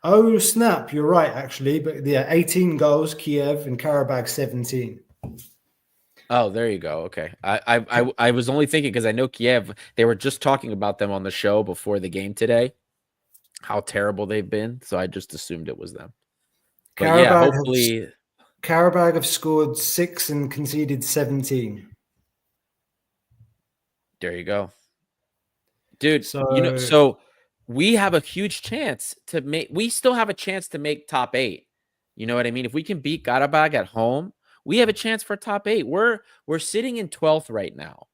Speaker 1: Oh, snap. You're right, actually. But 18 goals, Kiev, and Karabag 17.
Speaker 2: Oh, there you go. Okay. I was only thinking because I know Kiev, they were just talking about them on the show before the game today, how terrible they've been. So I just assumed it was them. But hopefully.
Speaker 1: Karabag have scored 6 and conceded 17.
Speaker 2: There you go. Dude, so we have a huge chance we still have a chance to make top 8. You know what I mean? If we can beat Karabag at home, we have a chance for top 8. We're sitting in 12th right now.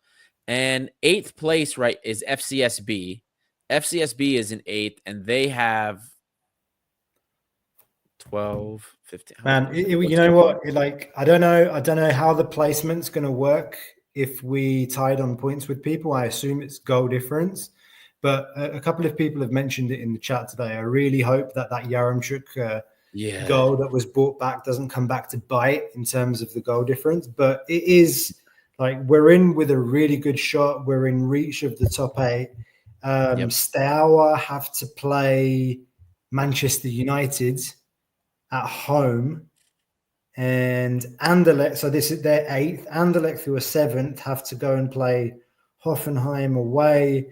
Speaker 2: And 8th place, right, is FCSB. FCSB is in 8th, and they have 12, 15.
Speaker 1: Man, you know what? I don't know how the placement's going to work if we tied on points with people. I assume it's goal difference. But a couple of people have mentioned it in the chat today. I really hope that Yaremchuk goal that was brought back doesn't come back to bite in terms of the goal difference. But it is we're in with a really good shot. We're in reach of the top 8. Steaua have to play Manchester United at home, and Anderlecht. So this is their 8th. Anderlecht, who are 7th, have to go and play Hoffenheim away.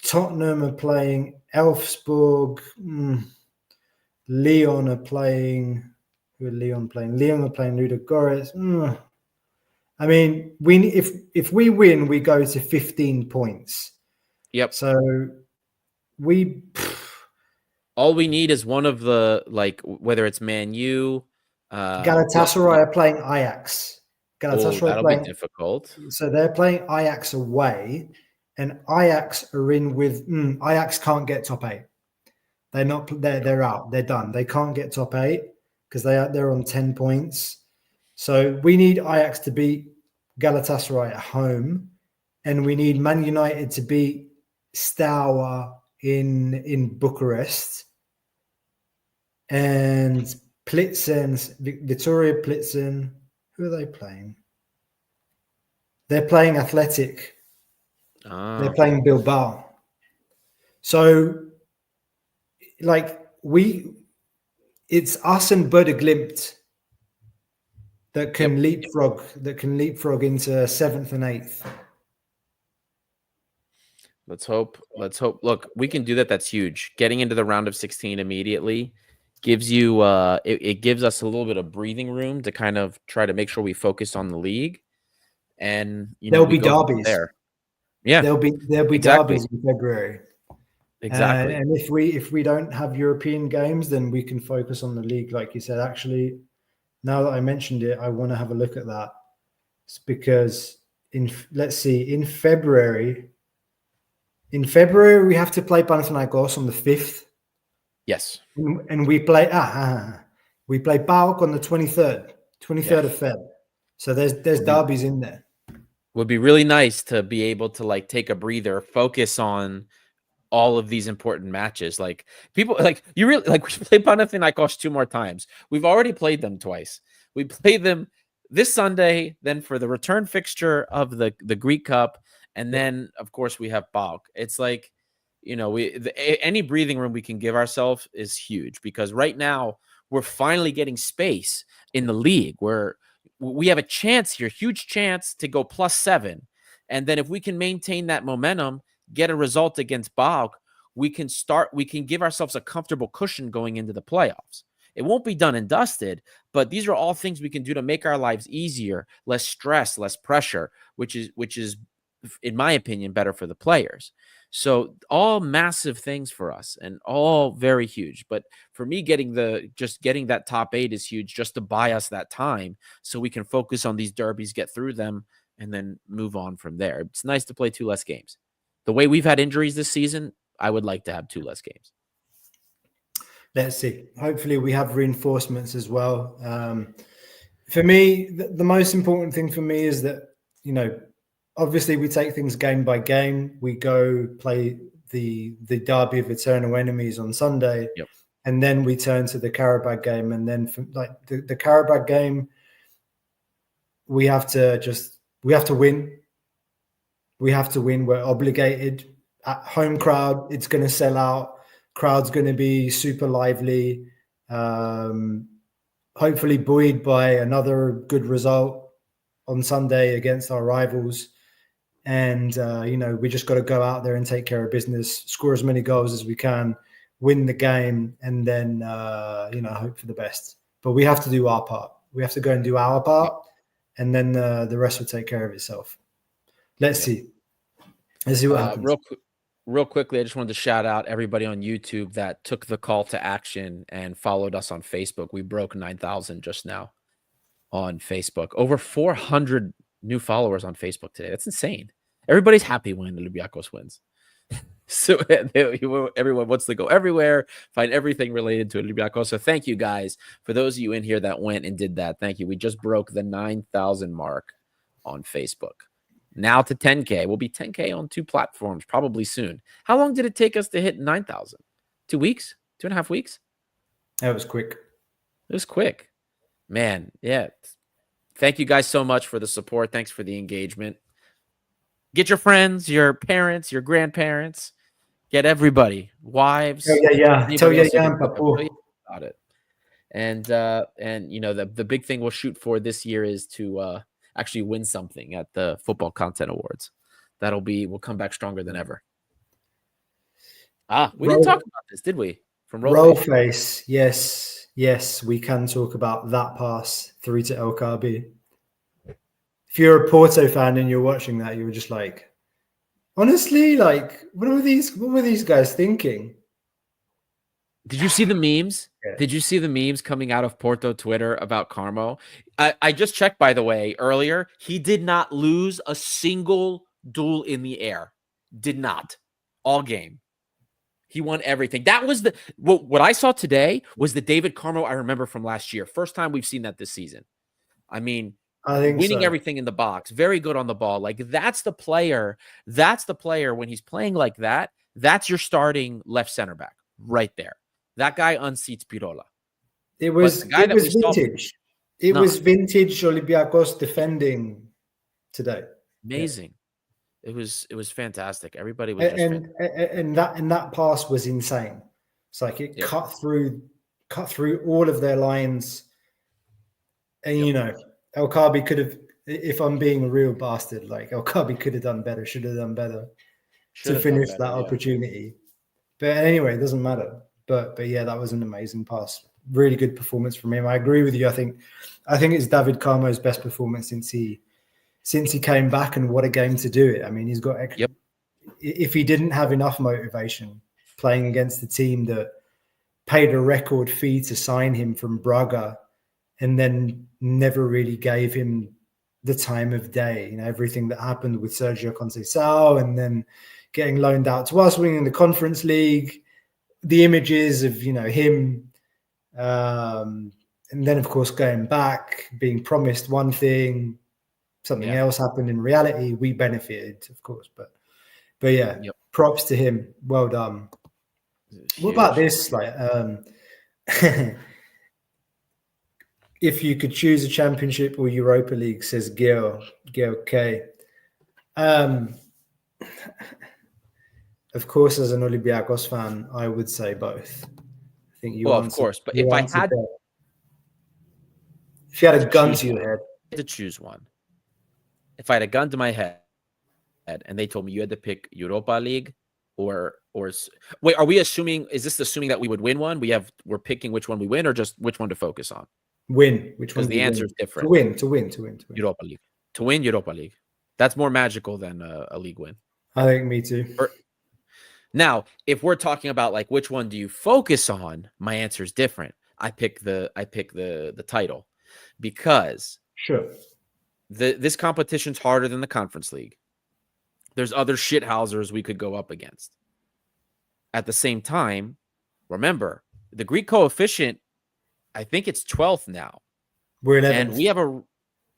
Speaker 1: Tottenham are playing Elfsborg. Lyon are playing. Who are Lyon playing? Lyon are playing Ludogorets. I mean, if we win, we go to 15 points.
Speaker 2: Yep.
Speaker 1: So
Speaker 2: All we need is one of the, like, whether it's Man U. We also
Speaker 1: Galatasaray are playing Ajax.
Speaker 2: Oh,
Speaker 1: Galatasaray are
Speaker 2: that'll be
Speaker 1: playing.
Speaker 2: difficult.
Speaker 1: So they're playing Ajax away, and Ajax are in with Ajax can't get top 8. They're not. They're out. They're done. They can't get top 8 because they're on 10 points. So we need Ajax to beat Galatasaray at home, and we need Man United to beat Steaua in Bucharest, and Victoria Plitzen. Who are they playing? They're playing Athletic. They're playing Bilbao. So, like, it's us and Bode Glimt that can leapfrog into 7th and 8th.
Speaker 2: Let's hope. Look, we can do that. That's huge. Getting into the round of 16 immediately gives you it gives us a little bit of breathing room to kind of try to make sure we focus on the league, and
Speaker 1: There'll
Speaker 2: we
Speaker 1: be
Speaker 2: go from
Speaker 1: derbies.
Speaker 2: there. Yeah,
Speaker 1: there'll be
Speaker 2: exactly.
Speaker 1: derbies in February.
Speaker 2: Exactly.
Speaker 1: And if we don't have European games, then we can focus on the league, like you said. Actually, now that I mentioned it, I want to have a look at that. It's because in February we have to play Panathinaikos on the 5th.
Speaker 2: Yes.
Speaker 1: And we play PAOK on the 23rd of Feb. So there's derbies in there.
Speaker 2: Would be really nice to be able to, like, take a breather, focus on all of these important matches. Like, people, like, you really, like, we play Panathinaikos 2 more times. We've already played them twice. We played them this Sunday, then for the return fixture of the Greek Cup, and then of course we have PAOK. It's like, any breathing room we can give ourselves is huge, because right now we're finally getting space in the league where we have a chance here, huge chance to go +7. And then if we can maintain that momentum, get a result against PAOK, we can give ourselves a comfortable cushion going into the playoffs. It won't be done and dusted, but these are all things we can do to make our lives easier, less stress, less pressure, which is, in my opinion, better for the players. So all massive things for us and all very huge. But for me, getting that top 8 is huge, just to buy us that time so we can focus on these derbies, get through them, and then move on from there. It's nice to play 2 less games. The way we've had injuries this season, I would like to have 2 less games.
Speaker 1: Let's see. Hopefully we have reinforcements as well. For me, the most important thing for me is that, obviously we take things game by game. We go play the derby of eternal enemies on Sunday.
Speaker 2: Yep.
Speaker 1: And then we turn to the Karabakh game. And then the Karabakh game, we have to win. We have to win. We're obligated. At home crowd, it's going to sell out. Crowd's going to be super lively. Hopefully buoyed by another good result on Sunday against our rivals. And, we just got to go out there and take care of business, score as many goals as we can, win the game, and then, hope for the best. But we have to do our part. We have to go and do our part, and then the rest will take care of itself. Let's see. Let's see what happens.
Speaker 2: Real quickly, I just wanted to shout out everybody on YouTube that took the call to action and followed us on Facebook. We broke 9,000 just now on Facebook. Over 400 new followers on Facebook today. That's insane. Everybody's happy when Olympiacos wins. So everyone wants to go everywhere, find everything related to Olympiacos. So thank you guys. For those of you in here that went and did that, thank you. We just broke the 9,000 mark on Facebook. Now to 10K. We'll be 10K on 2 platforms probably soon. How long did it take us to hit 9,000? 2 weeks? 2.5 weeks?
Speaker 1: That was quick.
Speaker 2: It was quick. Man, yeah. Thank you guys so much for the support. Thanks for the engagement. Get your friends, your parents, your grandparents. Get everybody. Wives.
Speaker 1: Tell
Speaker 2: papu about it. And the big thing we'll shoot for this year is to actually win something at the Football Content Awards. We'll come back stronger than ever. We didn't talk about this, did we? From
Speaker 1: Rollface. Yes, we can talk about that pass through to El Kaabi. If you're a Porto fan and you're watching that, you were just like, honestly, like, what were these guys thinking?
Speaker 2: Did you see the memes?
Speaker 1: Yeah.
Speaker 2: Did you see the memes coming out of Porto Twitter about Carmo? I just checked, by the way, earlier. He did not lose a single duel in the air. Did not. All game. He won everything. That was what I saw today was the David Carmo I remember from last year. First time we've seen that this season. I mean,
Speaker 1: I think
Speaker 2: winning
Speaker 1: so.
Speaker 2: everything in the box, very good on the ball. Like that's the player when he's playing like that. That's your starting left center back right there. That guy unseats Pirola.
Speaker 1: It was vintage. It was vintage Olympiacos defending today.
Speaker 2: Amazing. Yeah. It was fantastic. Everybody was
Speaker 1: and that pass was insane. It's like it cut through all of their lines. And you know, El Khaby could have, if I'm being a real bastard, like El Khaby could have done better, should have done better to finish that opportunity. But anyway, it doesn't matter. But yeah, that was an amazing pass. Really good performance from him. I agree with you. I think it's David Carmo's best performance since he came back, and what a game to do it. I mean, he's got if he didn't have enough motivation playing against the team that paid a record fee to sign him from Braga and then never really gave him the time of day, you know, everything that happened with Sergio Conceição and then getting loaned out to us, winning the Conference League, the images of, you know, him, and then of course going back, being promised one thing, something else happened in reality. We benefited, of course, but yeah, props to him. Well done. What about this? Like, if you could choose a championship or Europa League, says Gail K. Of course, as an Olympiacos fan, I would say both. I think you.
Speaker 2: Well, of course, but if you
Speaker 1: had a gun to your head,
Speaker 2: to choose one. If I had a gun to my head, and they told me you had to pick Europa League or wait, are we assuming? Is this assuming that we would win one? We're picking which one we win, or just which one to focus on?
Speaker 1: Win. Which one?
Speaker 2: Because the answer is different.
Speaker 1: To win.
Speaker 2: Europa League. To win Europa League. That's more magical than a league win.
Speaker 1: I think me too.
Speaker 2: Now, if we're talking about like which one do you focus on, my answer is different. I pick the title because this competition's harder than the Conference League. There's other shithousers we could go up against. At the same time, remember, the Greek coefficient, I think it's 12th now.
Speaker 1: We're 11th.
Speaker 2: And we have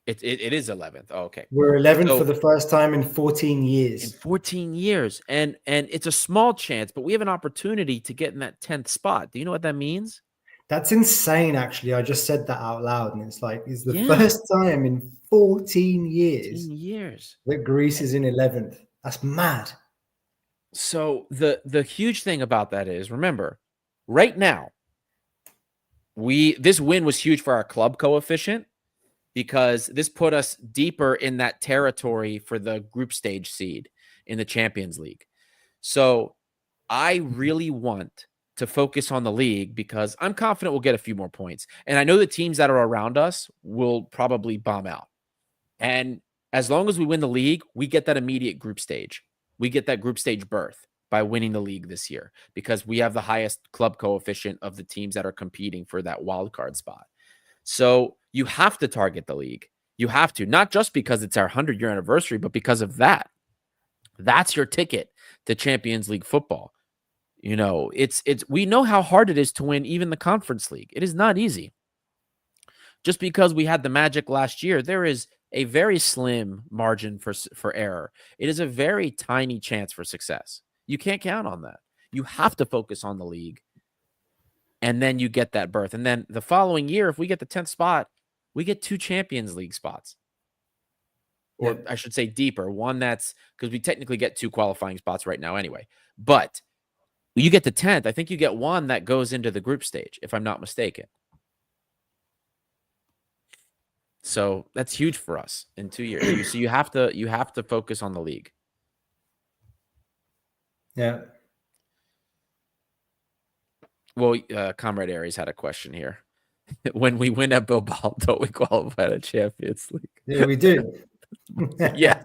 Speaker 2: it is 11th. Oh, okay.
Speaker 1: We're 11th for the first time in 14 years.
Speaker 2: In 14 years. And it's a small chance, but we have an opportunity to get in that 10th spot. Do you know what that means?
Speaker 1: That's insane, actually. I just said that out loud, and it's like, it's the first time in 14 years that Greece is in 11th. That's mad.
Speaker 2: So the huge thing about that is, remember, right now, this win was huge for our club coefficient because this put us deeper in that territory for the group stage seed in the Champions League. So I really want to focus on the league because I'm confident we'll get a few more points. And I know the teams that are around us will probably bomb out. And as long as we win the league, we get that immediate group stage. We get that group stage berth by winning the league this year because we have the highest club coefficient of the teams that are competing for that wild card spot. So you have to target the league. You have to, not just because it's our 100-year anniversary, but because of that. That's your ticket to Champions League football. You know, we know how hard it is to win even the Conference League. It is not easy. Just because we had the magic last year, there is a very slim margin for error. It is a very tiny chance for success. You can't count on that. You have to focus on the league. And then you get that berth. And then the following year, if we get the 10th spot, we get 2 Champions League spots. Or I should say deeper. One that's because we technically get 2 qualifying spots right now anyway. But you get the 10th. I think you get one that goes into the group stage, if I'm not mistaken. So that's huge for us in 2 years. So you have to focus on the league.
Speaker 1: Yeah.
Speaker 2: Well, Comrade Aries had a question here. When we win at Bilbao, don't we qualify to Champions League?
Speaker 1: Yeah, we do.
Speaker 2: Yeah.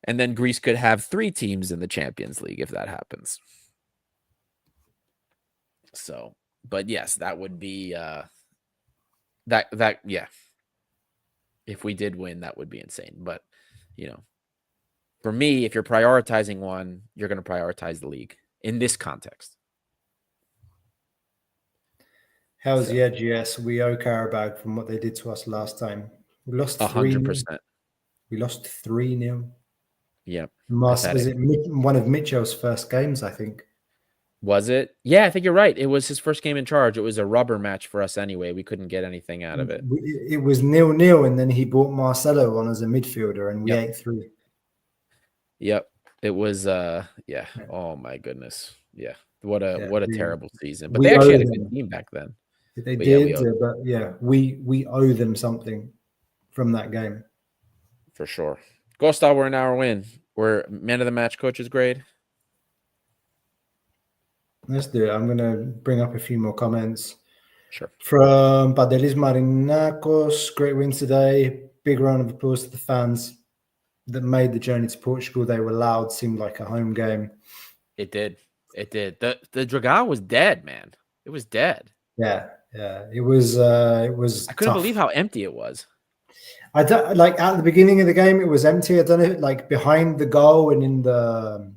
Speaker 2: And then Greece could have 3 teams in the Champions League if that happens. So, but yes, that would be that yeah. If we did win, that would be insane. But for me, if you're prioritizing one, you're going to prioritize the league in this context.
Speaker 1: How's the edge? Yes, we owe Karabag from what they did to us last time. We lost
Speaker 2: 100%.
Speaker 1: We lost 3-0.
Speaker 2: Yep.
Speaker 1: Was it one of Mitchell's first games, I think?
Speaker 2: Was it? Yeah, I think you're right. It was his first game in charge. It was a rubber match for us anyway. We couldn't get anything out of it.
Speaker 1: It was 0-0, and then he brought Marcelo on as a midfielder, and we ate 3.
Speaker 2: Yep. It was yeah. Oh my goodness. Yeah. What a terrible season. But they actually had a good team back then.
Speaker 1: They did, but yeah, we owe them something from that game.
Speaker 2: For sure. Costa, we're in our win. We're man of the match coach's grade.
Speaker 1: Let's do it. I'm going to bring up a few more comments.
Speaker 2: Sure.
Speaker 1: From Padelis Marinakos, great win today. Big round of applause to the fans that made the journey to Portugal. They were loud, seemed like a home game.
Speaker 2: It did. It did. The Dragão was dead, man. It was dead.
Speaker 1: Yeah. It was
Speaker 2: I couldn't believe how empty it was.
Speaker 1: I don't like at the beginning of the game it was empty. I don't know, like behind the goal and in the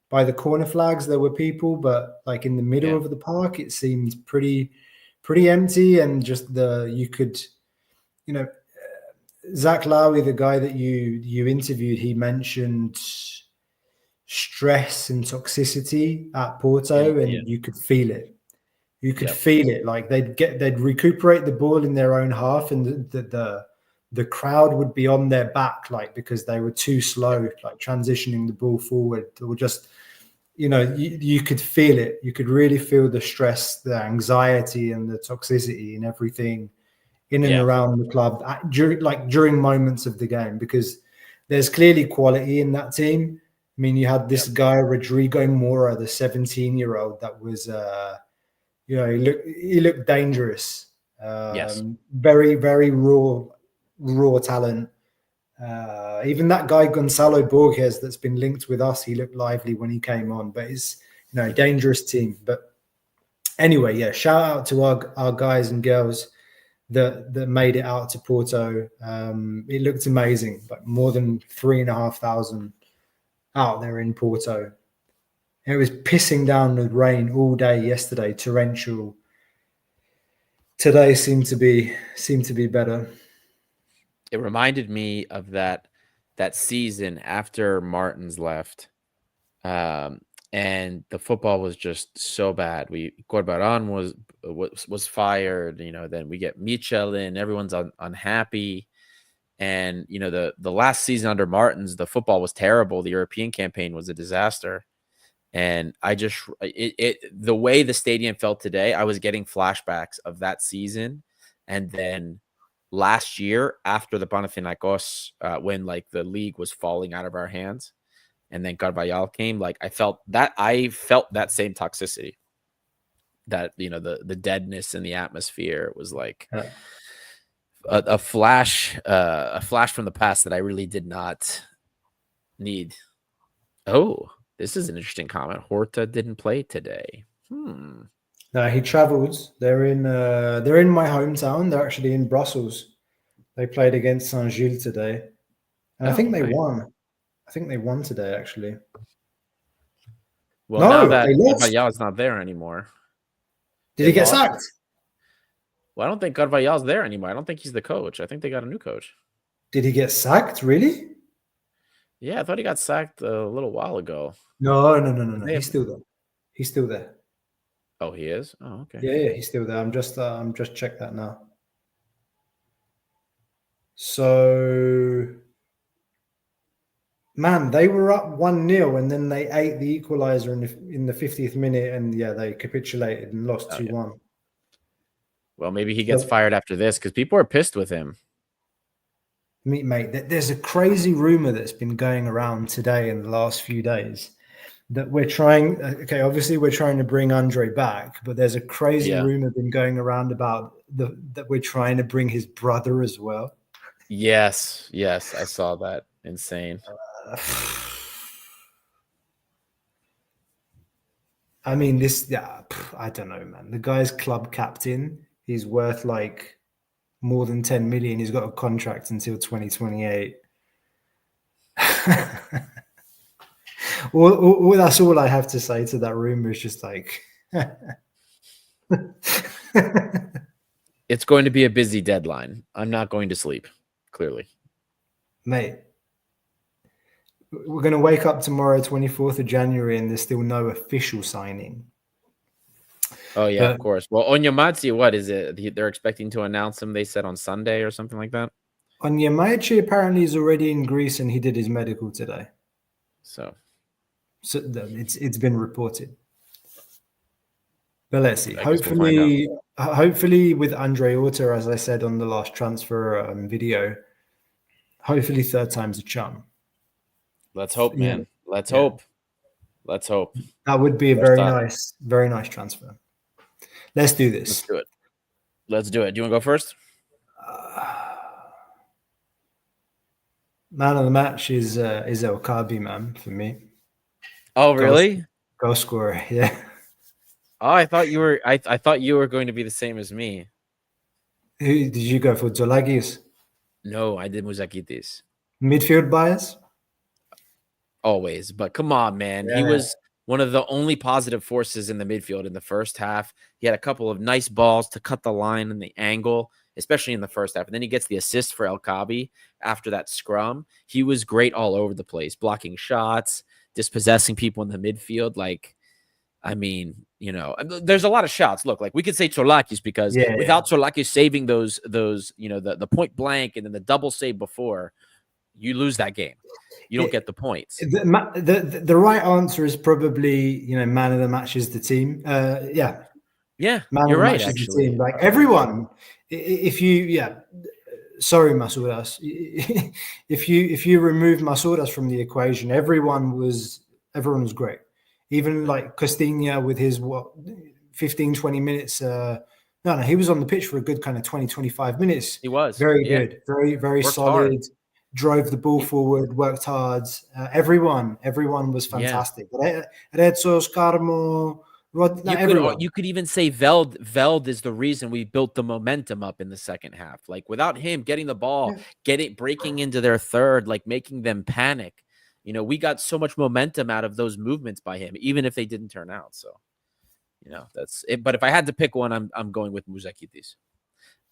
Speaker 1: by the corner flags there were people, but like in the middle of the park it seemed pretty empty, and just you could Zach Lowy, the guy that you interviewed, he mentioned stress and toxicity at Porto, and you could feel it. You could feel it. Like they'd recuperate the ball in their own half, and the crowd would be on their back, like because they were too slow, like transitioning the ball forward, or just you could feel it. You could really feel the stress, the anxiety, and the toxicity and everything in and around the club during moments of the game, because there's clearly quality in that team. I mean, you had this guy, Rodrigo Mora, the 17-year-old, that was, he looked dangerous. Very, very raw talent. Even that guy, Gonzalo Borges, that's been linked with us, he looked lively when he came on, but it's, dangerous team. But anyway, shout out to our guys and girls that made it out to Porto. It looked amazing, like more than 3,500 out there in Porto. It was pissing down with rain all day yesterday, torrential. Today seemed to be better.
Speaker 2: It reminded me of that season after Martins left, and the football was just so bad. Corbaran was fired. Then we get Michel in. Everyone's unhappy. And, the last season under Martins, the football was terrible. The European campaign was a disaster. And the way the stadium felt today, I was getting flashbacks of that season. And then last year after the Panathinaikos, when like the league was falling out of our hands and then Carvajal came, like I felt that same toxicity, that, the deadness in the atmosphere. It was like a flash from the past that I really did not need. Oh, this is an interesting comment. Horta didn't play today.
Speaker 1: No, he traveled. They're in my hometown. They're actually in Brussels. They played against Saint-Gilles today, and I think they won. I think they won today, actually.
Speaker 2: Well, now that Carvajal's not there anymore.
Speaker 1: Did he get sacked?
Speaker 2: Well, I don't think Carvajal's there anymore. I don't think he's the coach. I think they got a new coach.
Speaker 1: Did he get sacked? Really?
Speaker 2: Yeah, I thought he got sacked a little while ago.
Speaker 1: No. He's still there. He's still there.
Speaker 2: Oh, he is? Oh, okay.
Speaker 1: Yeah, he's still there. I'm just check that now. So, man, they were up 1-0, and then they ate the equalizer in the 50th minute, and they capitulated and lost 2-1.
Speaker 2: Yeah. Well, maybe he gets fired after this because people are pissed with him.
Speaker 1: Mate, there's a crazy rumor that's been going around today in the last few days that we're trying. Okay, obviously we're trying to bring Andre back, but there's a crazy rumor been going around about that we're trying to bring his brother as well.
Speaker 2: Yes, I saw that. Insane.
Speaker 1: I mean, I don't know, man. The guy's club captain. He's worth like more than 10 million. He's got a contract until 2028. That's all I have to say to that rumor. Is just like,
Speaker 2: It's going to be a busy deadline. I'm not going to sleep, clearly.
Speaker 1: mate, we're going to wake up tomorrow, 24th of January, and there's still no official signing.
Speaker 2: Oh, yeah, of course. Well, Onyemachi, what is it? They're expecting to announce him, they said, on Sunday or something like that?
Speaker 1: Onyemachi apparently is already in Greece, and he did his medical today.
Speaker 2: So
Speaker 1: it's been reported. But let's see.
Speaker 2: Hopefully
Speaker 1: with Andre Orta, as I said on the last transfer video, hopefully third time's a charm.
Speaker 2: Let's hope, man. Let's hope. Let's hope.
Speaker 1: That would be a very nice transfer. Let's do this.
Speaker 2: Let's do it. Do you want to go first?
Speaker 1: Man of the match is El Kabi, man, for me.
Speaker 2: Oh, really?
Speaker 1: Goal scorer, yeah.
Speaker 2: Oh, I thought you were. I thought you were going to be the same as me.
Speaker 1: Who did you go for? Zolagis?
Speaker 2: No, I did Muzakitis.
Speaker 1: Midfield bias?
Speaker 2: Always, but come on, man. Yeah. He was one of the only positive forces in the midfield in the first half. He had a couple of nice balls to cut the line and the angle, especially in the first half. And then he gets the assist for El Kabi after that scrum. He was great all over the place, blocking shots, dispossessing people in the midfield. Like, I mean, you know, there's a lot of shots. Look, like we could say Cholakis because without Cholakis saving those, you know, the point blank and then the double save before, you lose that game. You don't get the points.
Speaker 1: The right answer is probably, you know, man of the match is the team. Yeah,
Speaker 2: man you're right. Actually,
Speaker 1: the team. Like everyone, if you, sorry, Masoudas, if you remove Masoudas from the equation, everyone was great. Even like Costinha with his 15-20 minutes. No, he was on the pitch for a good kind of 20-25 minutes.
Speaker 2: He was
Speaker 1: very good, very solid. Hard. Drove the ball forward, worked hard. Everyone was fantastic. Rezos, Carmo,
Speaker 2: you could even say Veld is the reason we built the momentum up in the second half. Like without him getting the ball, breaking into their third, like making them panic. You know, we got so much momentum out of those movements by him, even if they didn't turn out. So, you know, that's it. But if I had to pick one, I'm going with Muzakitis,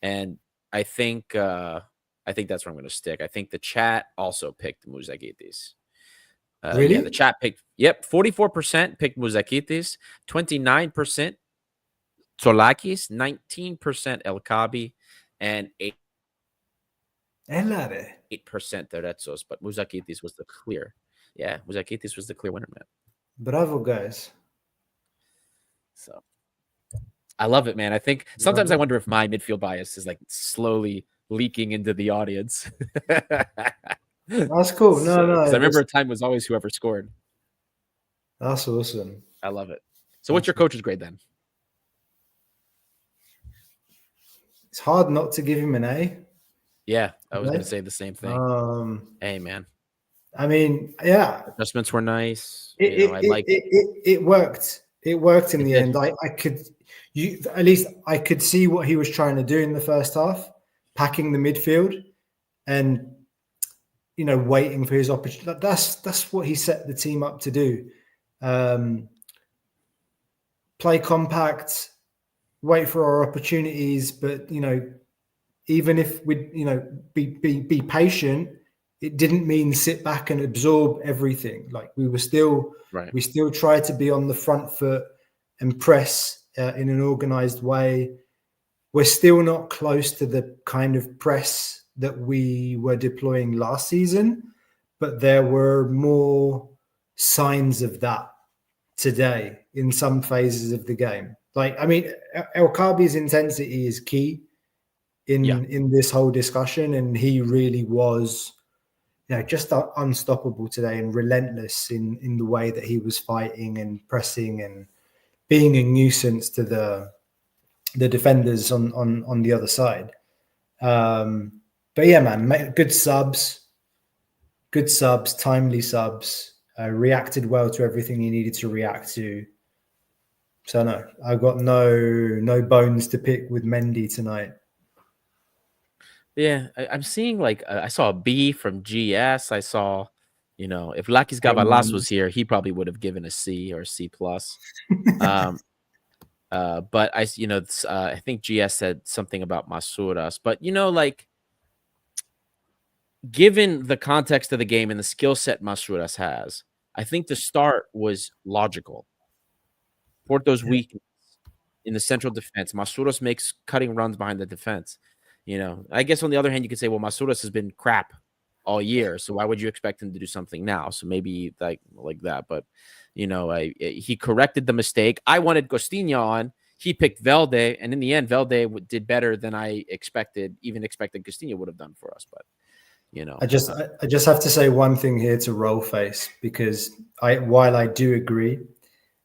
Speaker 2: and I think that's where I'm going to stick. I think the chat also picked Muzakitis.
Speaker 1: Really?
Speaker 2: Yeah, the chat picked. Yep, 44% picked Muzakitis, 29% Tsolakis, 19% El Kabi, and 8% Terezos. But Muzakitis was the clear. Yeah, Muzakitis was the clear winner, man.
Speaker 1: Bravo, guys.
Speaker 2: So I love it, man. I think sometimes I wonder if my midfield bias is like slowly leaking into the audience.
Speaker 1: That's cool. No.
Speaker 2: I remember a time was always whoever scored.
Speaker 1: That's awesome.
Speaker 2: I love it. So what's your coach's grade then?
Speaker 1: It's hard not to give him an A.
Speaker 2: Yeah, I was going to say the same thing. Hey, man.
Speaker 1: I mean, yeah.
Speaker 2: Adjustments were nice.
Speaker 1: It worked. It worked in the end. I could see what he was trying to do in the first half, packing the midfield and, you know, waiting for his opportunity. That's what he set the team up to do. Play compact, wait for our opportunities, but, you know, even if we, you know, be patient, it didn't mean sit back and absorb everything. Like we still tried to be on the front foot and press in an organized way. We're still not close to the kind of press that we were deploying last season, but there were more signs of that today in some phases of the game. Like, I mean, El Kabi's intensity is key in this whole discussion, and he really was, you know, just unstoppable today and relentless in the way that he was fighting and pressing and being a nuisance to the defenders on the other side. But yeah, man, good subs, timely subs, reacted well to everything he needed to react to. So no, I've got no bones to pick with Mendy tonight.
Speaker 2: Yeah, I'm seeing like I saw a B from GS. I saw, if Lakis Gavalas was here, he probably would have given a C or a C plus. But I think GS said something about Masuras. But like given the context of the game and the skill set Masuras has, I think the start was logical. Porto's weak in the central defense. Masuras makes cutting runs behind the defense. I guess on the other hand, you could say, well, Masuras has been crap all year, so why would you expect him to do something now? So maybe like that. But he corrected the mistake. I wanted Costinha on. He picked Velde, and in the end, Velde did better than I expected. Even expected Costinha would have done for us, but
Speaker 1: I just have to say one thing here to Rollface, because while I do agree,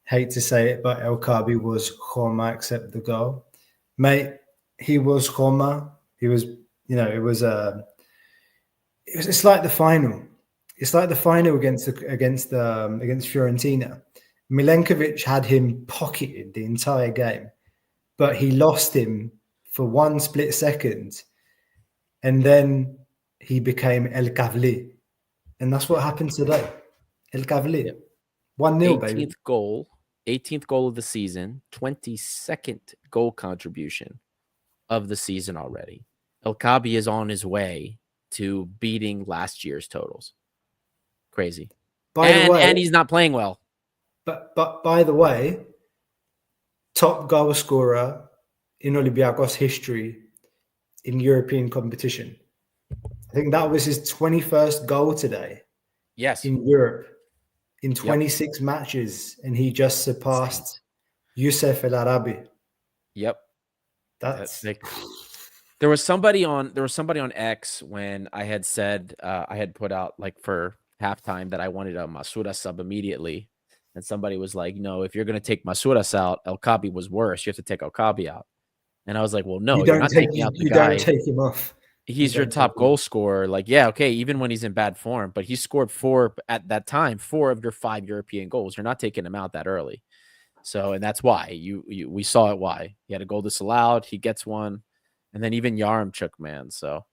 Speaker 1: hate to say it, but El Kabi was Homa except the goal, mate. He was Homa. He was, it's like the final. It's like the final against Fiorentina. Milenkovic had him pocketed the entire game, but he lost him for one split second, and then he became El Kavli. And that's what happened today. El Kavli. 1-0, baby.
Speaker 2: 18th goal of the season, 22nd goal contribution of the season already. El Kabi is on his way to beating last year's totals. Crazy. And he's not playing well.
Speaker 1: But by the way, top goal scorer in Olympiakos history in European competition. I think that was his 21st goal today.
Speaker 2: Yes.
Speaker 1: In Europe in 26 matches, and he just surpassed Youssef El Arabi.
Speaker 2: Yep.
Speaker 1: That's
Speaker 2: there was somebody on X when I had said I had put out like for halftime that I wanted a Masuras sub immediately, and somebody was like, no, if you're going to take Masuras out, El Kabi was worse, you have to take El Kabi out. And I was like, well, no, you're not taking out the guy.
Speaker 1: You don't take him off.
Speaker 2: He's your top goal scorer. Like, yeah, okay, even when he's in bad form, but he scored 4 at that time, 4 of your 5 European goals. You're not taking him out that early. So, and that's why we saw it. Why he had a goal disallowed, he gets one, and then even Yaremchuk, man. So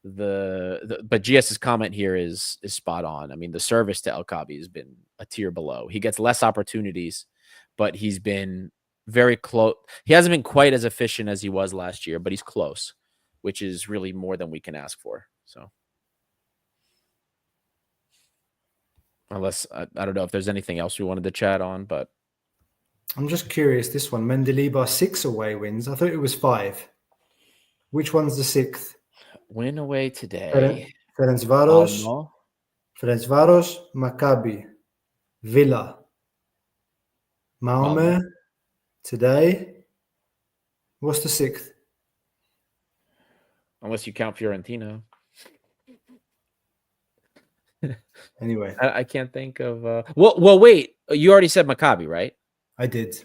Speaker 2: but GS's comment here is spot on. I mean, the service to El Kabi has been a tier below. He gets less opportunities, but he's been very close. He hasn't been quite as efficient as he was last year, but he's close, which is really more than we can ask for. So, unless I don't know if there's anything else we wanted to chat on, but
Speaker 1: I'm just curious. This one, Mendilibar 6 away wins. I thought it was 5. Which one's the 6th?
Speaker 2: Win away today.
Speaker 1: Ferencvaros, Maccabi, Villa, Malmö today. What's the 6th?
Speaker 2: Unless you count Fiorentina.
Speaker 1: Anyway,
Speaker 2: I can't think of. Well, wait. You already said Maccabi, right?
Speaker 1: I did.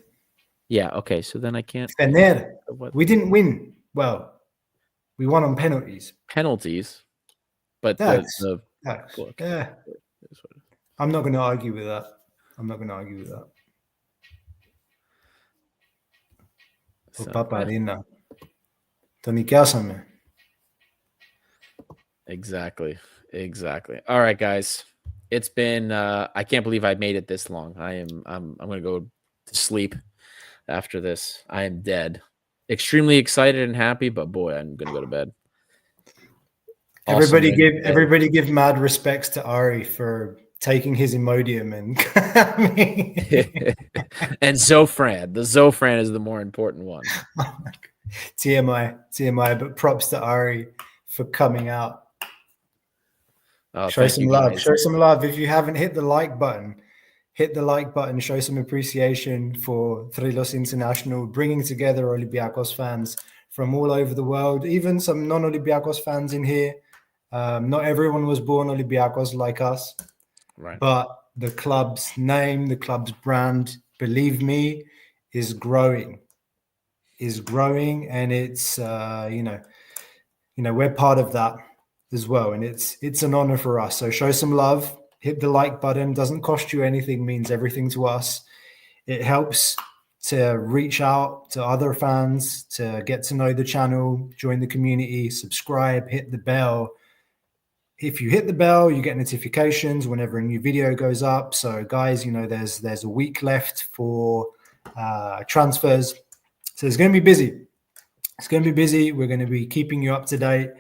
Speaker 2: Yeah. Okay. So then I can't.
Speaker 1: Fener. We didn't win. Well, we won on penalties.
Speaker 2: But
Speaker 1: yeah. I'm not going to argue with that. So, Paparina. Το νοικιάσαμε.
Speaker 2: Exactly. All right, guys. It's been I can't believe I made it this long. I'm going to go to sleep after this. I am dead. Extremely excited and happy, but boy, I'm going to go to bed.
Speaker 1: Everybody give mad respects to Ari for taking his Imodium and
Speaker 2: and Zofran. The Zofran is the more important one.
Speaker 1: Oh my God. TMI, but props to Ari for coming out.
Speaker 2: Oh,
Speaker 1: show some love. Show some love. If you haven't hit the like button, hit the like button. Show some appreciation for Trilos International, bringing together Olympiacos fans from all over the world, even some non-Olympiacos fans in here. Not everyone was born Olympiacos like us,
Speaker 2: right?
Speaker 1: But the club's name, the club's brand, believe me, is growing, and it's we're part of that as well, and it's an honor for us. So show some love. Hit the like button. Doesn't cost you anything. Means everything to us. It helps to reach out to other fans, to get to know the channel, join the community, subscribe, hit the bell. If you hit the bell, you get notifications whenever a new video goes up. So guys, there's a week left for transfers. So it's going to be busy. It's going to be busy. We're going to be keeping you up to date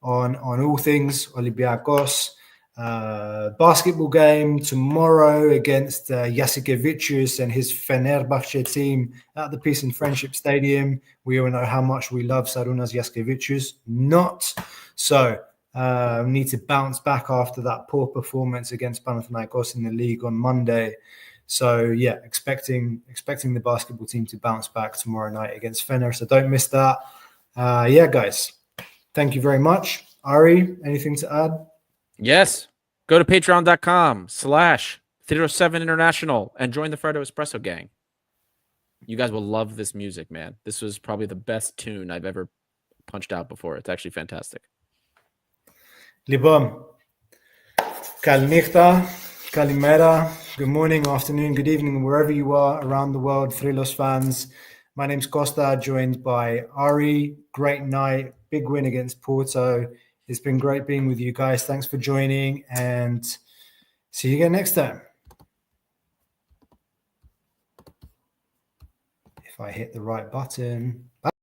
Speaker 1: on all things Olympiacos. Basketball game tomorrow against Jasikevicius and his Fenerbahce team at the Peace and Friendship Stadium. We all know how much we love Sarunas Jasikevicius. Not so. Need to bounce back after that poor performance against Panathinaikos in the league on Monday. So yeah, expecting the basketball team to bounce back tomorrow night against Fener. So don't miss that. Yeah, guys, thank you very much. Ari, anything to add?
Speaker 2: Yes. Go to patreon.com/307 International and join the Fredo Espresso gang. You guys will love this music, man. This was probably the best tune I've ever punched out before. It's actually fantastic.
Speaker 1: Λοιπόν, καληνύχτα, kalimera, good morning, afternoon, good evening, wherever you are around the world, Thrillos fans. My name's Costa, joined by Ari. Great night, big win against Porto. It's been great being with you guys. Thanks for joining, and see you again next time. If I hit the right button. Bye.